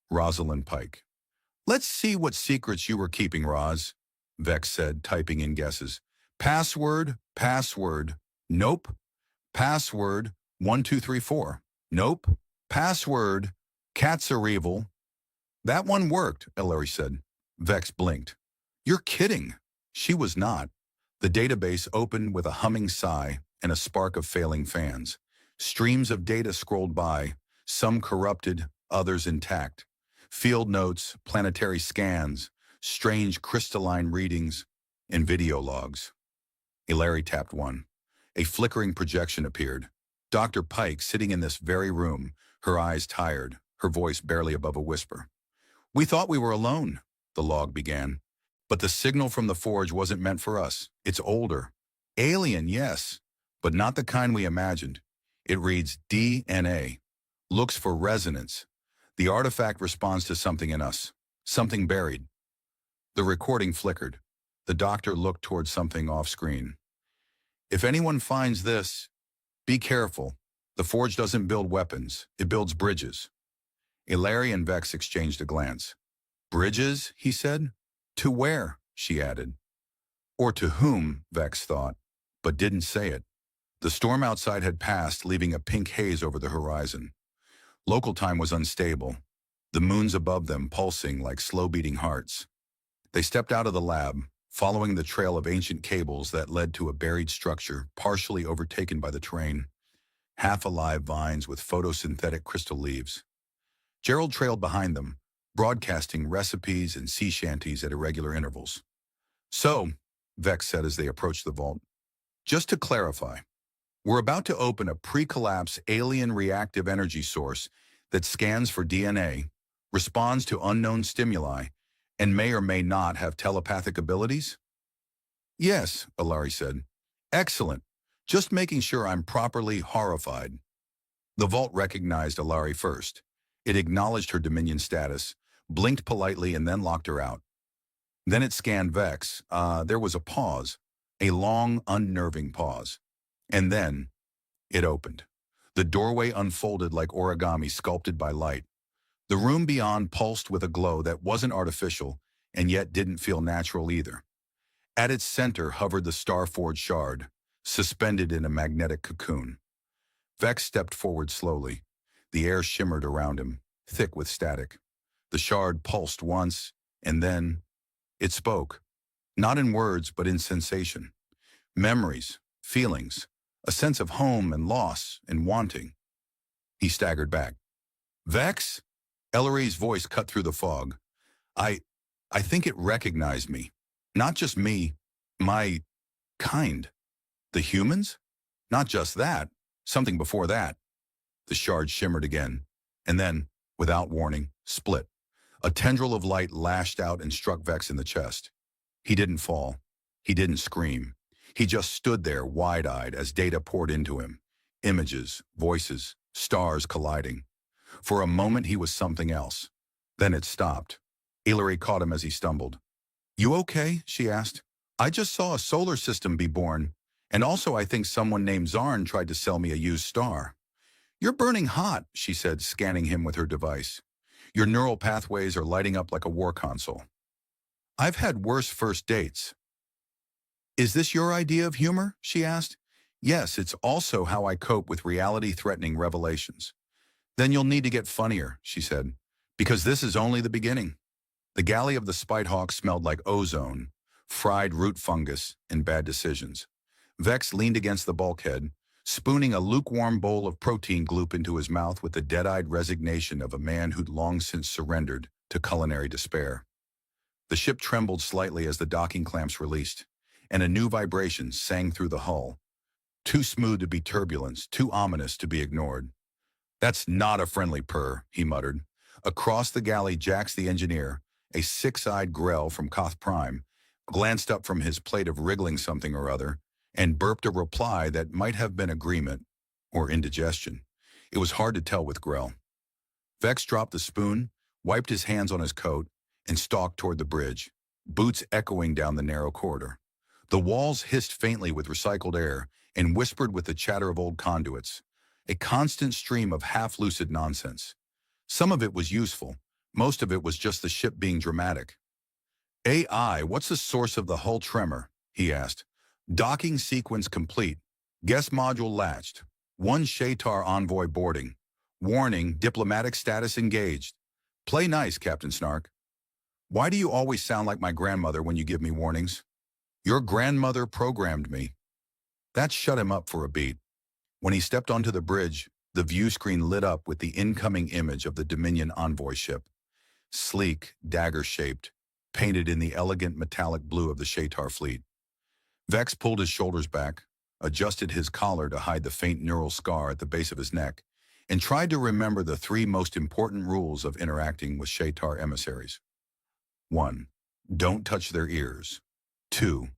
Speaker 1: Rosalind Pike. "Let's see what secrets you were keeping, Roz," Vex said, typing in guesses. "Password, password, nope. Password, 1234, nope. Password, cats are evil." "That one worked," Ellery said. Vex blinked. "You're kidding." She was not. The database opened with a humming sigh and a spark of failing fans. Streams of data scrolled by, some corrupted, others intact. Field notes, planetary scans, strange crystalline readings, and video logs. Ellery tapped one. A flickering projection appeared. Dr. Pike sitting in this very room, her eyes tired, her voice barely above a whisper. "We thought we were alone," the log began. "But the signal from the forge wasn't meant for us. It's older. Alien, yes, but not the kind we imagined. It reads DNA, looks for resonance. The artifact responds to something in us, something buried." The recording flickered. The doctor looked towards something off-screen. "If anyone finds this, be careful. The forge doesn't build weapons. It builds bridges." Ellery and Vex exchanged a glance. "Bridges?" he said. "To where?" she added. Or to whom, Vex thought, but didn't say it. The storm outside had passed, leaving a pink haze over the horizon. Local time was unstable, the moons above them pulsing like slow-beating hearts. They stepped out of the lab, following the trail of ancient cables that led to a buried structure partially overtaken by the terrain. Half-alive vines with photosynthetic crystal leaves. Gerald trailed behind them, broadcasting recipes and sea shanties at irregular intervals. "So," Vex said as they approached the vault, "just to clarify, we're about to open a pre-collapse alien reactive energy source that scans for DNA, responds to unknown stimuli, and may or may not have telepathic abilities?" "Yes," Ellery said. "Excellent. Just making sure I'm properly horrified." The vault recognized Ellery first. It acknowledged her Dominion status, blinked politely, and then locked her out. Then it scanned Vex. There was a pause, a long, unnerving pause. And then it opened. The doorway unfolded like origami sculpted by light. The room beyond pulsed with a glow that wasn't artificial and yet didn't feel natural either. At its center hovered the Starforge shard, suspended in a magnetic cocoon. Vex stepped forward slowly. The air shimmered around him, thick with static. The shard pulsed once, and then it spoke. Not in words, but in sensation. Memories, feelings, a sense of home and loss and wanting. He staggered back. "Vex?" Ellery's voice cut through the fog. I think it recognized me. Not just me, my kind. The humans? Not just that, something before that." The shard shimmered again, and then, without warning, split. A tendril of light lashed out and struck Vex in the chest. He didn't fall. He didn't scream. He just stood there, wide-eyed, as data poured into him. Images, voices, stars colliding. For a moment he was something else. Then it stopped. Ellery caught him as he stumbled. "You okay?" she asked. "I just saw a solar system be born, and also I think someone named Zarn tried to sell me a used star." "You're burning hot," she said, scanning him with her device. "Your neural pathways are lighting up like a war console." "I've had worse first dates." "Is this your idea of humor?" she asked. "Yes, it's also how I cope with reality-threatening revelations." "Then you'll need to get funnier," she said, "because this is only the beginning." The galley of the Spidehawk smelled like ozone, fried root fungus, and bad decisions. Vex leaned against the bulkhead, spooning a lukewarm bowl of protein gloop into his mouth with the dead-eyed resignation of a man who'd long since surrendered to culinary despair. The ship trembled slightly as the docking clamps released, and a new vibration sang through the hull. Too smooth to be turbulence, too ominous to be ignored. "That's not a friendly purr," he muttered. Across the galley, Jax the engineer, a six-eyed Grell from Koth Prime, glanced up from his plate of wriggling something or other, and burped a reply that might have been agreement or indigestion. It was hard to tell with Grell. Vex dropped the spoon, wiped his hands on his coat, and stalked toward the bridge, boots echoing down the narrow corridor. The walls hissed faintly with recycled air and whispered with the chatter of old conduits, a constant stream of half-lucid nonsense. Some of it was useful. Most of it was just the ship being dramatic. AI, what's the source of the hull tremor? He asked. Docking sequence complete. Guest module latched. One Shaitar envoy boarding. Warning, diplomatic status engaged. Play nice, Captain Snark. Why do you always sound like my grandmother when you give me warnings? Your grandmother programmed me. That shut him up for a beat. When he stepped onto the bridge, the view screen lit up with the incoming image of the Dominion envoy ship. Sleek, dagger-shaped, painted in the elegant metallic blue of the Shaitar fleet. Vex pulled his shoulders back, adjusted his collar to hide the faint neural scar at the base of his neck, and tried to remember the three most important rules of interacting with Shaitar emissaries. 1. Don't touch their ears. 2.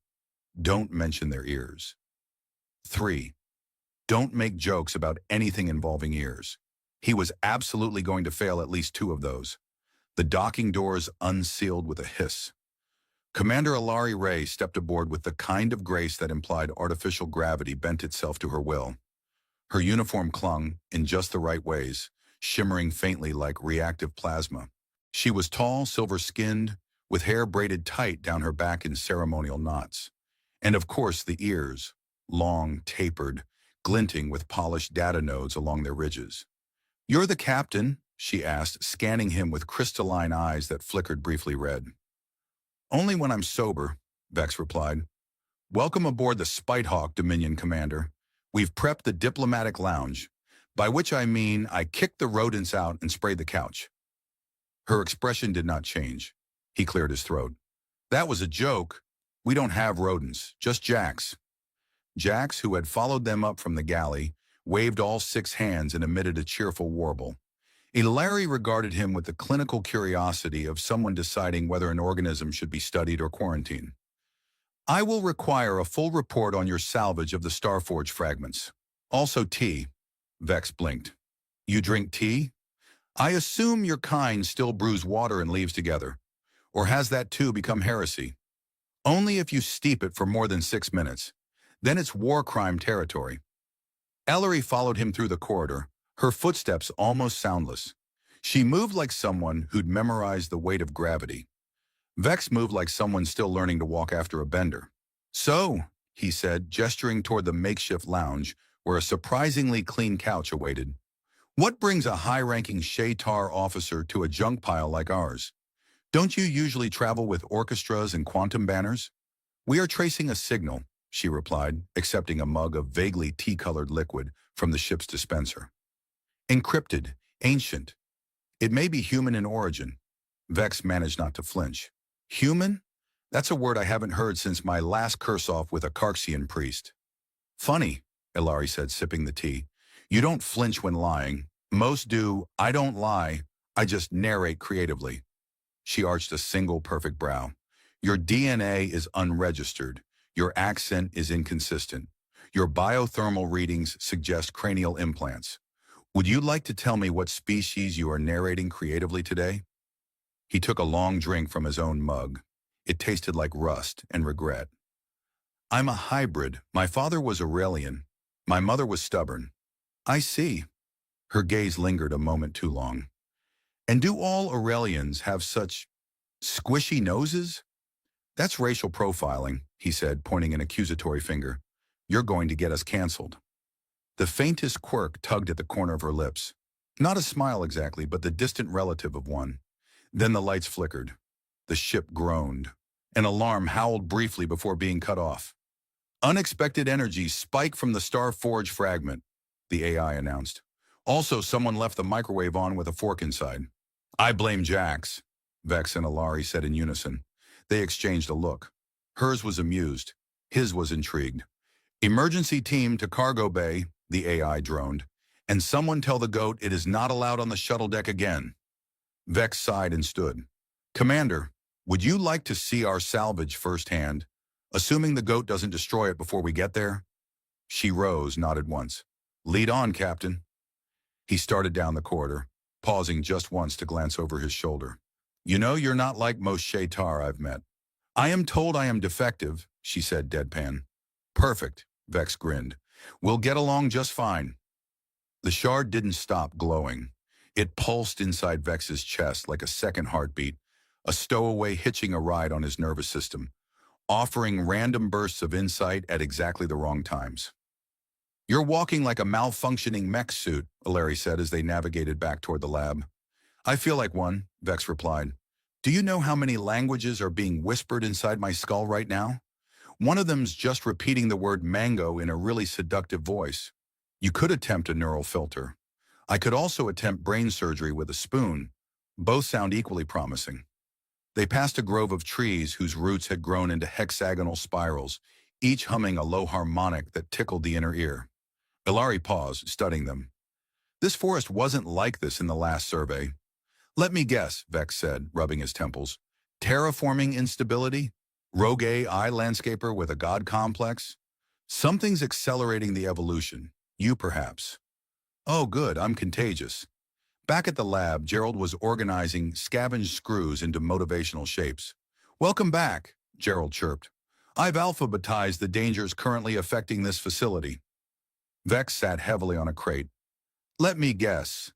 Speaker 1: Don't mention their ears. 3. Don't make jokes about anything involving ears. He was absolutely going to fail at least 2 of those. The docking doors unsealed with a hiss. Commander Alari Ray stepped aboard with the kind of grace that implied artificial gravity bent itself to her will. Her uniform clung, in just the right ways, shimmering faintly like reactive plasma. She was tall, silver-skinned, with hair braided tight down her back in ceremonial knots. And of course the ears, long, tapered, glinting with polished data nodes along their ridges. "You're the captain?" she asked, scanning him with crystalline eyes that flickered briefly red. "Only when I'm sober," Vex replied. "Welcome aboard the Spitehawk, Dominion Commander. We've prepped the diplomatic lounge, by which I mean I kicked the rodents out and sprayed the couch." Her expression did not change. He cleared his throat. "That was a joke. We don't have rodents, just Jax." Jax, who had followed them up from the galley, waved all 6 hands and emitted a cheerful warble. Ilari regarded him with the clinical curiosity of someone deciding whether an organism should be studied or quarantined. "I will require a full report on your salvage of the Starforge fragments. Also tea." Vex blinked. "You drink tea? I assume your kind still brews water and leaves together. Or has that too become heresy? Only if you steep it for more than 6 minutes. Then it's war crime territory." Ellery followed him through the corridor, her footsteps almost soundless. She moved like someone who'd memorized the weight of gravity. Vex moved like someone still learning to walk after a bender. "So," he said, gesturing toward the makeshift lounge where a surprisingly clean couch awaited, "what brings a high-ranking Shaitar officer to a junk pile like ours? Don't you usually travel with orchestras and quantum banners?" "We are tracing a signal," she replied, accepting a mug of vaguely tea-colored liquid from the ship's dispenser. "Encrypted, ancient. It may be human in origin." Vex managed not to flinch. "Human? That's a word I haven't heard since my last curse-off with a Carxian priest." "Funny," Ilari said, sipping the tea. "You don't flinch when lying. Most do. I don't lie. I just narrate creatively." She arched a single perfect brow. "Your DNA is unregistered. Your accent is inconsistent. Your biothermal readings suggest cranial implants. Would you like to tell me what species you are narrating creatively today?" He took a long drink from his own mug. It tasted like rust and regret. "I'm a hybrid. My father was Aurelian. My mother was stubborn." "I see." Her gaze lingered a moment too long. "And do all Aurelians have such squishy noses?" "That's racial profiling," he said, pointing an accusatory finger. "You're going to get us canceled." The faintest quirk tugged at the corner of her lips. Not a smile exactly, but the distant relative of one. Then the lights flickered. The ship groaned. An alarm howled briefly before being cut off. "Unexpected energy spike from the Starforge fragment," the AI announced. "Also, someone left the microwave on with a fork inside." "I blame Jax," Vex and Alari said in unison. They exchanged a look. Hers was amused. His was intrigued. "Emergency team to cargo bay," the AI droned. "And someone tell the goat it is not allowed on the shuttle deck again." Vex sighed and stood. "Commander, Would you like to see our salvage firsthand, assuming the goat doesn't destroy it before we get there? She rose, nodded once. Lead on, Captain. He started down the corridor, pausing just once to glance over his shoulder. You know, you're not like most Shaitar I've met. I am told I am defective, she said deadpan. Perfect, Vex grinned. We'll get along just fine. The shard didn't stop glowing. It pulsed inside Vex's chest like a second heartbeat, a stowaway hitching a ride on his nervous system, offering random bursts of insight at exactly the wrong times. You're walking like a malfunctioning mech suit, Larry said as they navigated back toward the lab. I feel like one, Vex replied. Do you know how many languages are being whispered inside my skull right now? One of them's just repeating the word mango in a really seductive voice. You could attempt a neural filter. I could also attempt brain surgery with a spoon. Both sound equally promising. They passed a grove of trees whose roots had grown into hexagonal spirals, each humming a low harmonic that tickled the inner ear. Ilari paused, studying them. This forest wasn't like this in the last survey. Let me guess, Vex said, rubbing his temples. Terraforming instability? Rogue AI landscaper with a god complex? Something's accelerating the evolution. You perhaps. Oh good, I'm contagious. Back at the lab, Gerald was organizing scavenged screws into motivational shapes. Welcome back, Gerald chirped. I've alphabetized the dangers currently affecting this facility. Vex sat heavily on a crate. Let me guess.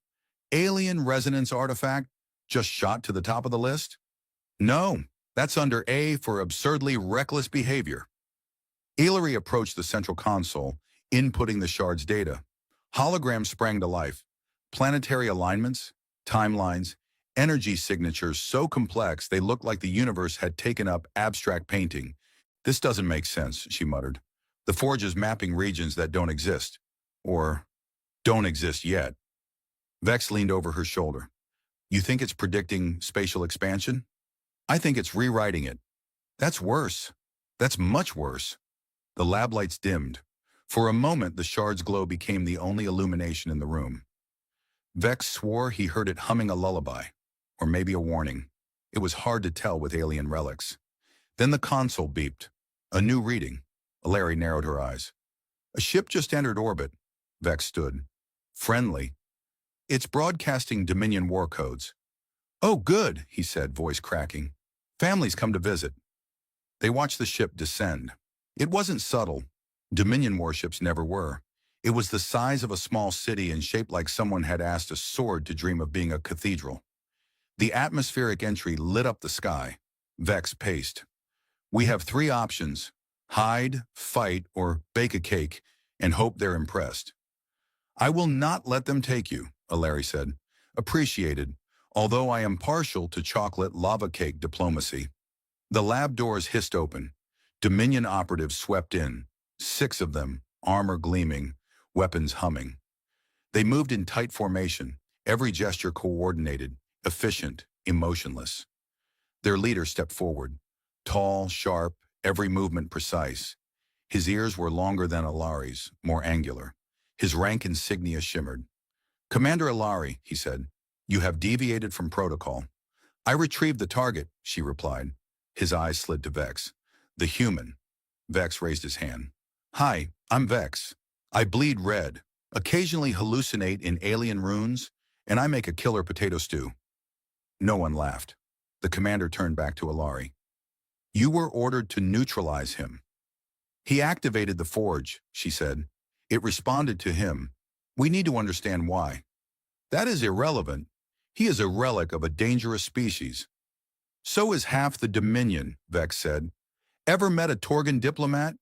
Speaker 1: Alien resonance artifact just shot to the top of the list? No, that's under A for absurdly reckless behavior. Ilari approached the central console, inputting the shard's data. Holograms sprang to life. Planetary alignments, timelines, energy signatures so complex they looked like the universe had taken up abstract painting. This doesn't make sense, she muttered. The Forge is mapping regions that don't exist. Or don't exist yet. Vex leaned over her shoulder. You think it's predicting spatial expansion? I think it's rewriting it. That's worse. That's much worse. The lab lights dimmed. For a moment, the shard's glow became the only illumination in the room. Vex swore he heard it humming a lullaby, or maybe a warning. It was hard to tell with alien relics. Then the console beeped. A new reading. Larry narrowed her eyes. A ship just entered orbit. Vex stood. Friendly. It's broadcasting Dominion war codes. Oh, good, he said, voice cracking. Families come to visit. They watched the ship descend. It wasn't subtle. Dominion warships never were. It was the size of a small city and shaped like someone had asked a sword to dream of being a cathedral. The atmospheric entry lit up the sky. Vex paced. We have 3 options. Hide, fight, or bake a cake, and hope they're impressed. I will not let them take you, Larry said. Appreciated, although I am partial to chocolate lava cake diplomacy. The lab doors hissed open. Dominion operatives swept in. 6 of them, armor gleaming, weapons humming. They moved in tight formation, every gesture coordinated, efficient, emotionless. Their leader stepped forward. Tall, sharp, every movement precise. His ears were longer than Ilari's, more angular. His rank insignia shimmered. Commander Ilari, he said, you have deviated from protocol. I retrieved the target, she replied. His eyes slid to Vex. The human. Vex raised his hand. Hi, I'm Vex. I bleed red, occasionally hallucinate in alien runes, and I make a killer potato stew. No one laughed. The commander turned back to Ilari. You were ordered to neutralize him. He activated the Forge, she said. It responded to him. We need to understand why. That is irrelevant. He is a relic of a dangerous species. So is half the Dominion, Vex said. Ever met a Torgan diplomat?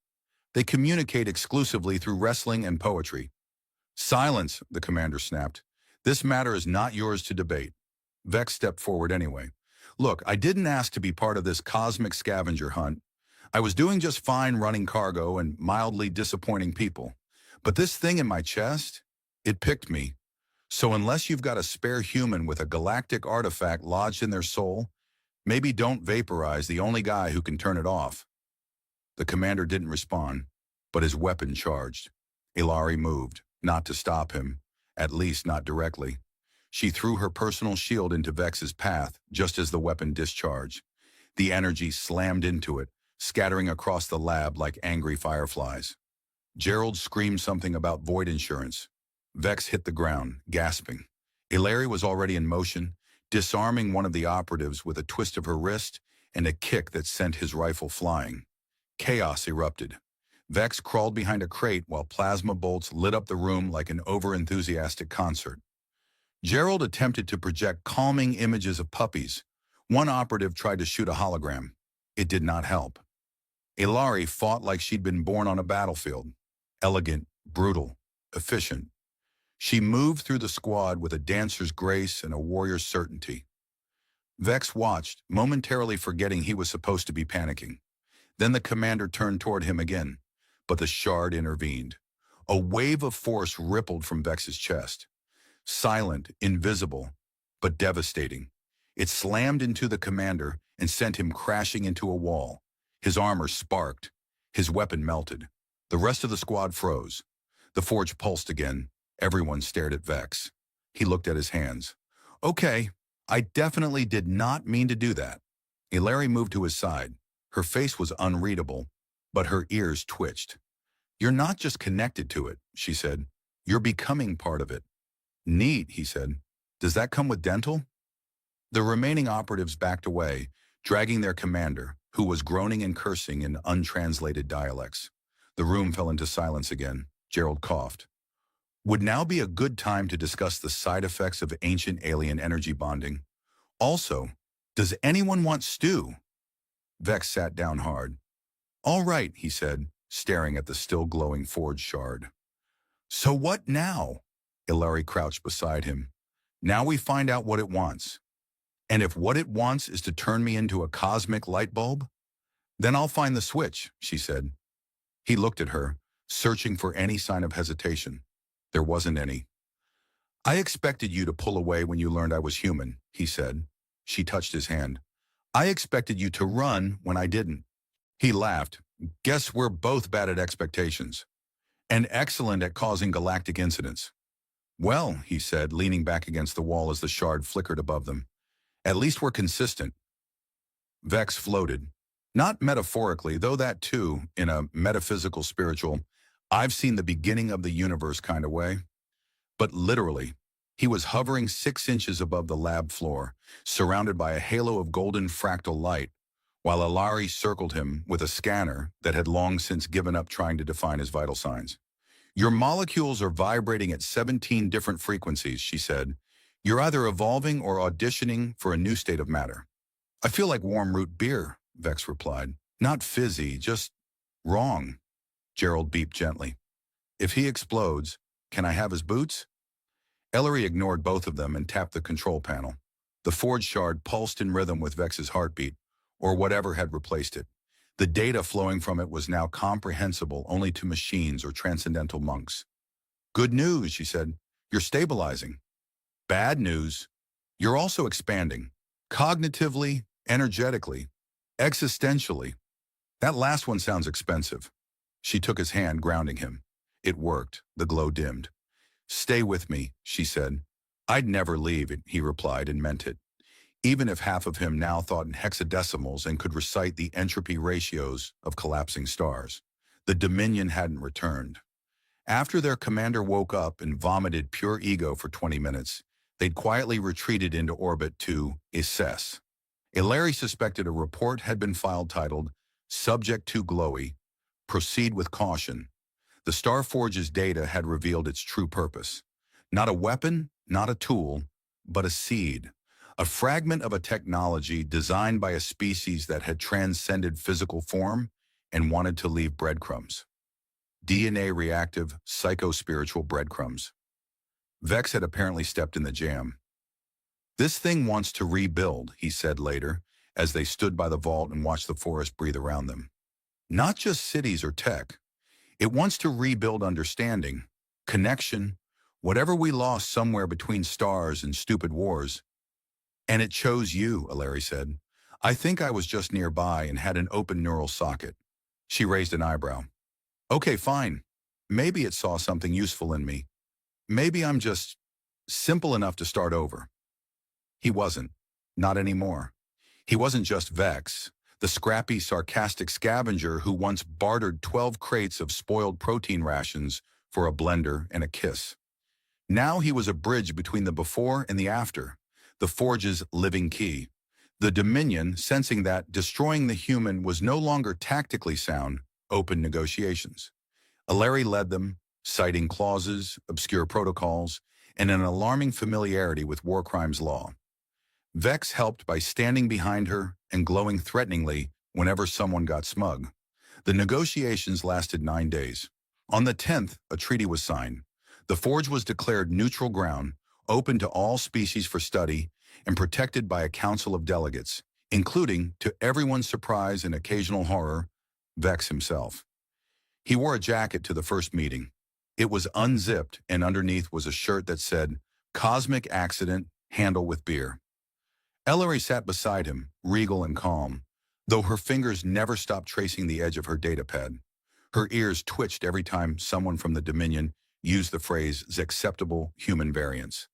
Speaker 1: They communicate exclusively through wrestling and poetry. Silence, the commander snapped. This matter is not yours to debate. Vex stepped forward anyway. Look, I didn't ask to be part of this cosmic scavenger hunt. I was doing just fine running cargo and mildly disappointing people. But this thing in my chest, it picked me. So unless you've got a spare human with a galactic artifact lodged in their soul, maybe don't vaporize the only guy who can turn it off. The commander didn't respond, but his weapon charged. Ilari moved, not to stop him, at least not directly. She threw her personal shield into Vex's path just as the weapon discharged. The energy slammed into it, scattering across the lab like angry fireflies. Gerald screamed something about void insurance. Vex hit the ground, gasping. Hilary was already in motion, disarming one of the operatives with a twist of her wrist and a kick that sent his rifle flying. Chaos erupted. Vex crawled behind a crate while plasma bolts lit up the room like an over-enthusiastic concert. Gerald attempted to project calming images of puppies. One operative tried to shoot a hologram. It did not help. Hilary fought like she'd been born on a battlefield. Elegant, brutal, efficient. She moved through the squad with a dancer's grace and a warrior's certainty. Vex watched, momentarily forgetting he was supposed to be panicking. Then the commander turned toward him again, but the shard intervened. A wave of force rippled from Vex's chest. Silent, invisible, but devastating. It slammed into the commander and sent him crashing into a wall. His armor sparked. His weapon melted. The rest of the squad froze. The forge pulsed again. Everyone stared at Vex. He looked at his hands. Okay, I definitely did not mean to do that. Hilary moved to his side. Her face was unreadable, but her ears twitched. You're not just connected to it, she said. You're becoming part of it. Neat, he said. Does that come with dental? The remaining operatives backed away, dragging their commander, who was groaning and cursing in untranslated dialects. The room fell into silence again. Gerald coughed. Would now be a good time to discuss the side effects of ancient alien energy bonding. Also, does anyone want stew? Vex sat down hard. All right, he said, staring at the still glowing forge shard. So what now? Hilary crouched beside him. Now we find out what it wants. And if what it wants is to turn me into a cosmic light bulb, then I'll find the switch, she said. He looked at her, searching for any sign of hesitation. There wasn't any. I expected you to pull away when you learned I was human, he said. She touched his hand. I expected you to run when I didn't. He laughed. Guess we're both bad at expectations. And excellent at causing galactic incidents. Well, he said, leaning back against the wall as the shard flickered above them. At least we're consistent. Vex floated. Not metaphorically, though that too, in a metaphysical, spiritual, I've seen the beginning of the universe kind of way. But literally, he was hovering 6 inches above the lab floor, surrounded by a halo of golden fractal light, while Hilary circled him with a scanner that had long since given up trying to define his vital signs. Your molecules are vibrating at 17 different frequencies, she said. You're either evolving or auditioning for a new state of matter. I feel like warm root beer, Vex replied. Not fizzy, just wrong. Gerald beeped gently. If he explodes, can I have his boots? Ellery ignored both of them and tapped the control panel. The forge shard pulsed in rhythm with Vex's heartbeat, or whatever had replaced it. The data flowing from it was now comprehensible only to machines or transcendental monks. Good news, she said. You're stabilizing. Bad news. You're also expanding. Cognitively, energetically, existentially. That last one sounds expensive. She took his hand, grounding him. It worked. The glow dimmed. Stay with me, she said. I'd never leave, he replied, and meant it. Even if half of him now thought in hexadecimals and could recite the entropy ratios of collapsing stars. The Dominion hadn't returned. After their commander woke up and vomited pure ego for 20 minutes, they'd quietly retreated into orbit to assess. Hilary suspected a report had been filed titled, Subject to Glowy, Proceed with Caution. The Starforge's data had revealed its true purpose. Not a weapon, not a tool, but a seed. A fragment of a technology designed by a species that had transcended physical form and wanted to leave breadcrumbs. DNA-reactive, psycho-spiritual breadcrumbs. Vex had apparently stepped in the jam. This thing wants to rebuild, he said later, as they stood by the vault and watched the forest breathe around them. Not just cities or tech. It wants to rebuild understanding, connection, whatever we lost somewhere between stars and stupid wars. And it chose you, Hilary said. I think I was just nearby and had an open neural socket. She raised an eyebrow. Okay, fine. Maybe it saw something useful in me. Maybe I'm just simple enough to start over. He wasn't. Not anymore. He wasn't just Vex, the scrappy, sarcastic scavenger who once bartered 12 crates of spoiled protein rations for a blender and a kiss. Now he was a bridge between the before and the after, the Forge's living key. The Dominion, sensing that destroying the human was no longer tactically sound, opened negotiations. Alari led them, citing clauses, obscure protocols, and an alarming familiarity with war crimes law. Vex helped by standing behind her and glowing threateningly whenever someone got smug. The negotiations lasted 9 days. On the 10th, a treaty was signed. The Forge was declared neutral ground, open to all species for study, and protected by a council of delegates, including, to everyone's surprise and occasional horror, Vex himself. He wore a jacket to the first meeting. It was unzipped, and underneath was a shirt that said, "Cosmic Accident, Handle with Beer." Ellery sat beside him, regal and calm, though her fingers never stopped tracing the edge of her datapad. Her ears twitched every time someone from the Dominion used the phrase "acceptable human variance."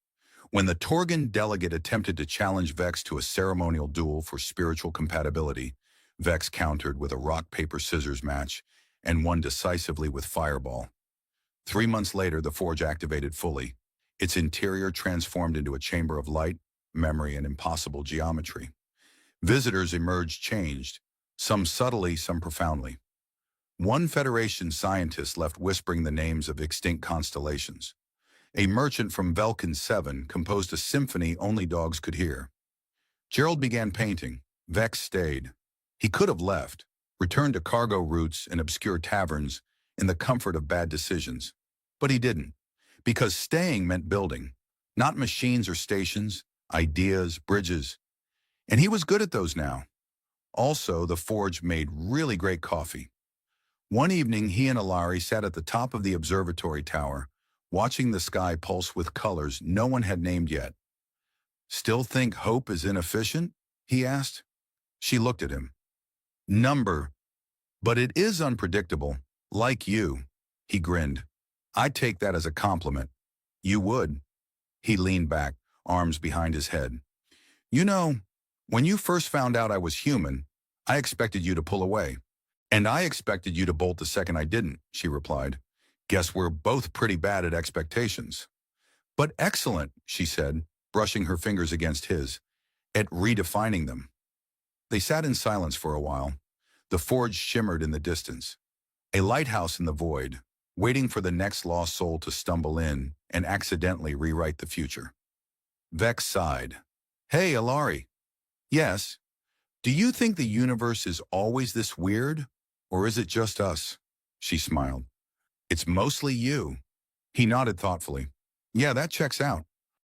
Speaker 1: When the Torgan delegate attempted to challenge Vex to a ceremonial duel for spiritual compatibility, Vex countered with a rock-paper-scissors match and won decisively with Fireball. 3 months later, the Forge activated fully, its interior transformed into a chamber of light, memory, and impossible geometry. Visitors emerged changed, some subtly, some profoundly. One Federation scientist left whispering the names of extinct constellations. A merchant from Velkin 7 composed a symphony only dogs could hear. Gerald began painting. Vex stayed. He could have left, returned to cargo routes and obscure taverns in the comfort of bad decisions. But he didn't, because staying meant building, not machines or stations, ideas, bridges. And he was good at those now. Also, the Forge made really great coffee. One evening, he and Alari sat at the top of the observatory tower, watching the sky pulse with colors no one had named yet. "Still think hope is inefficient?" he asked. She looked at him. "Number, but it is unpredictable, like you." He grinned. "I'd take that as a compliment." "You would." He leaned back, arms behind his head. "You know, when you first found out I was human, I expected you to pull away. And I expected you to bolt the second I didn't," she replied. "Guess we're both pretty bad at expectations." "But excellent," she said, brushing her fingers against his, "at redefining them." They sat in silence for a while. The Forge shimmered in the distance, a lighthouse in the void, waiting for the next lost soul to stumble in and accidentally rewrite the future. Vex sighed. "Hey, Alari." "Yes. Do you think the universe is always this weird, or is it just us?" She smiled. "It's mostly you." He nodded thoughtfully. "Yeah, that checks out.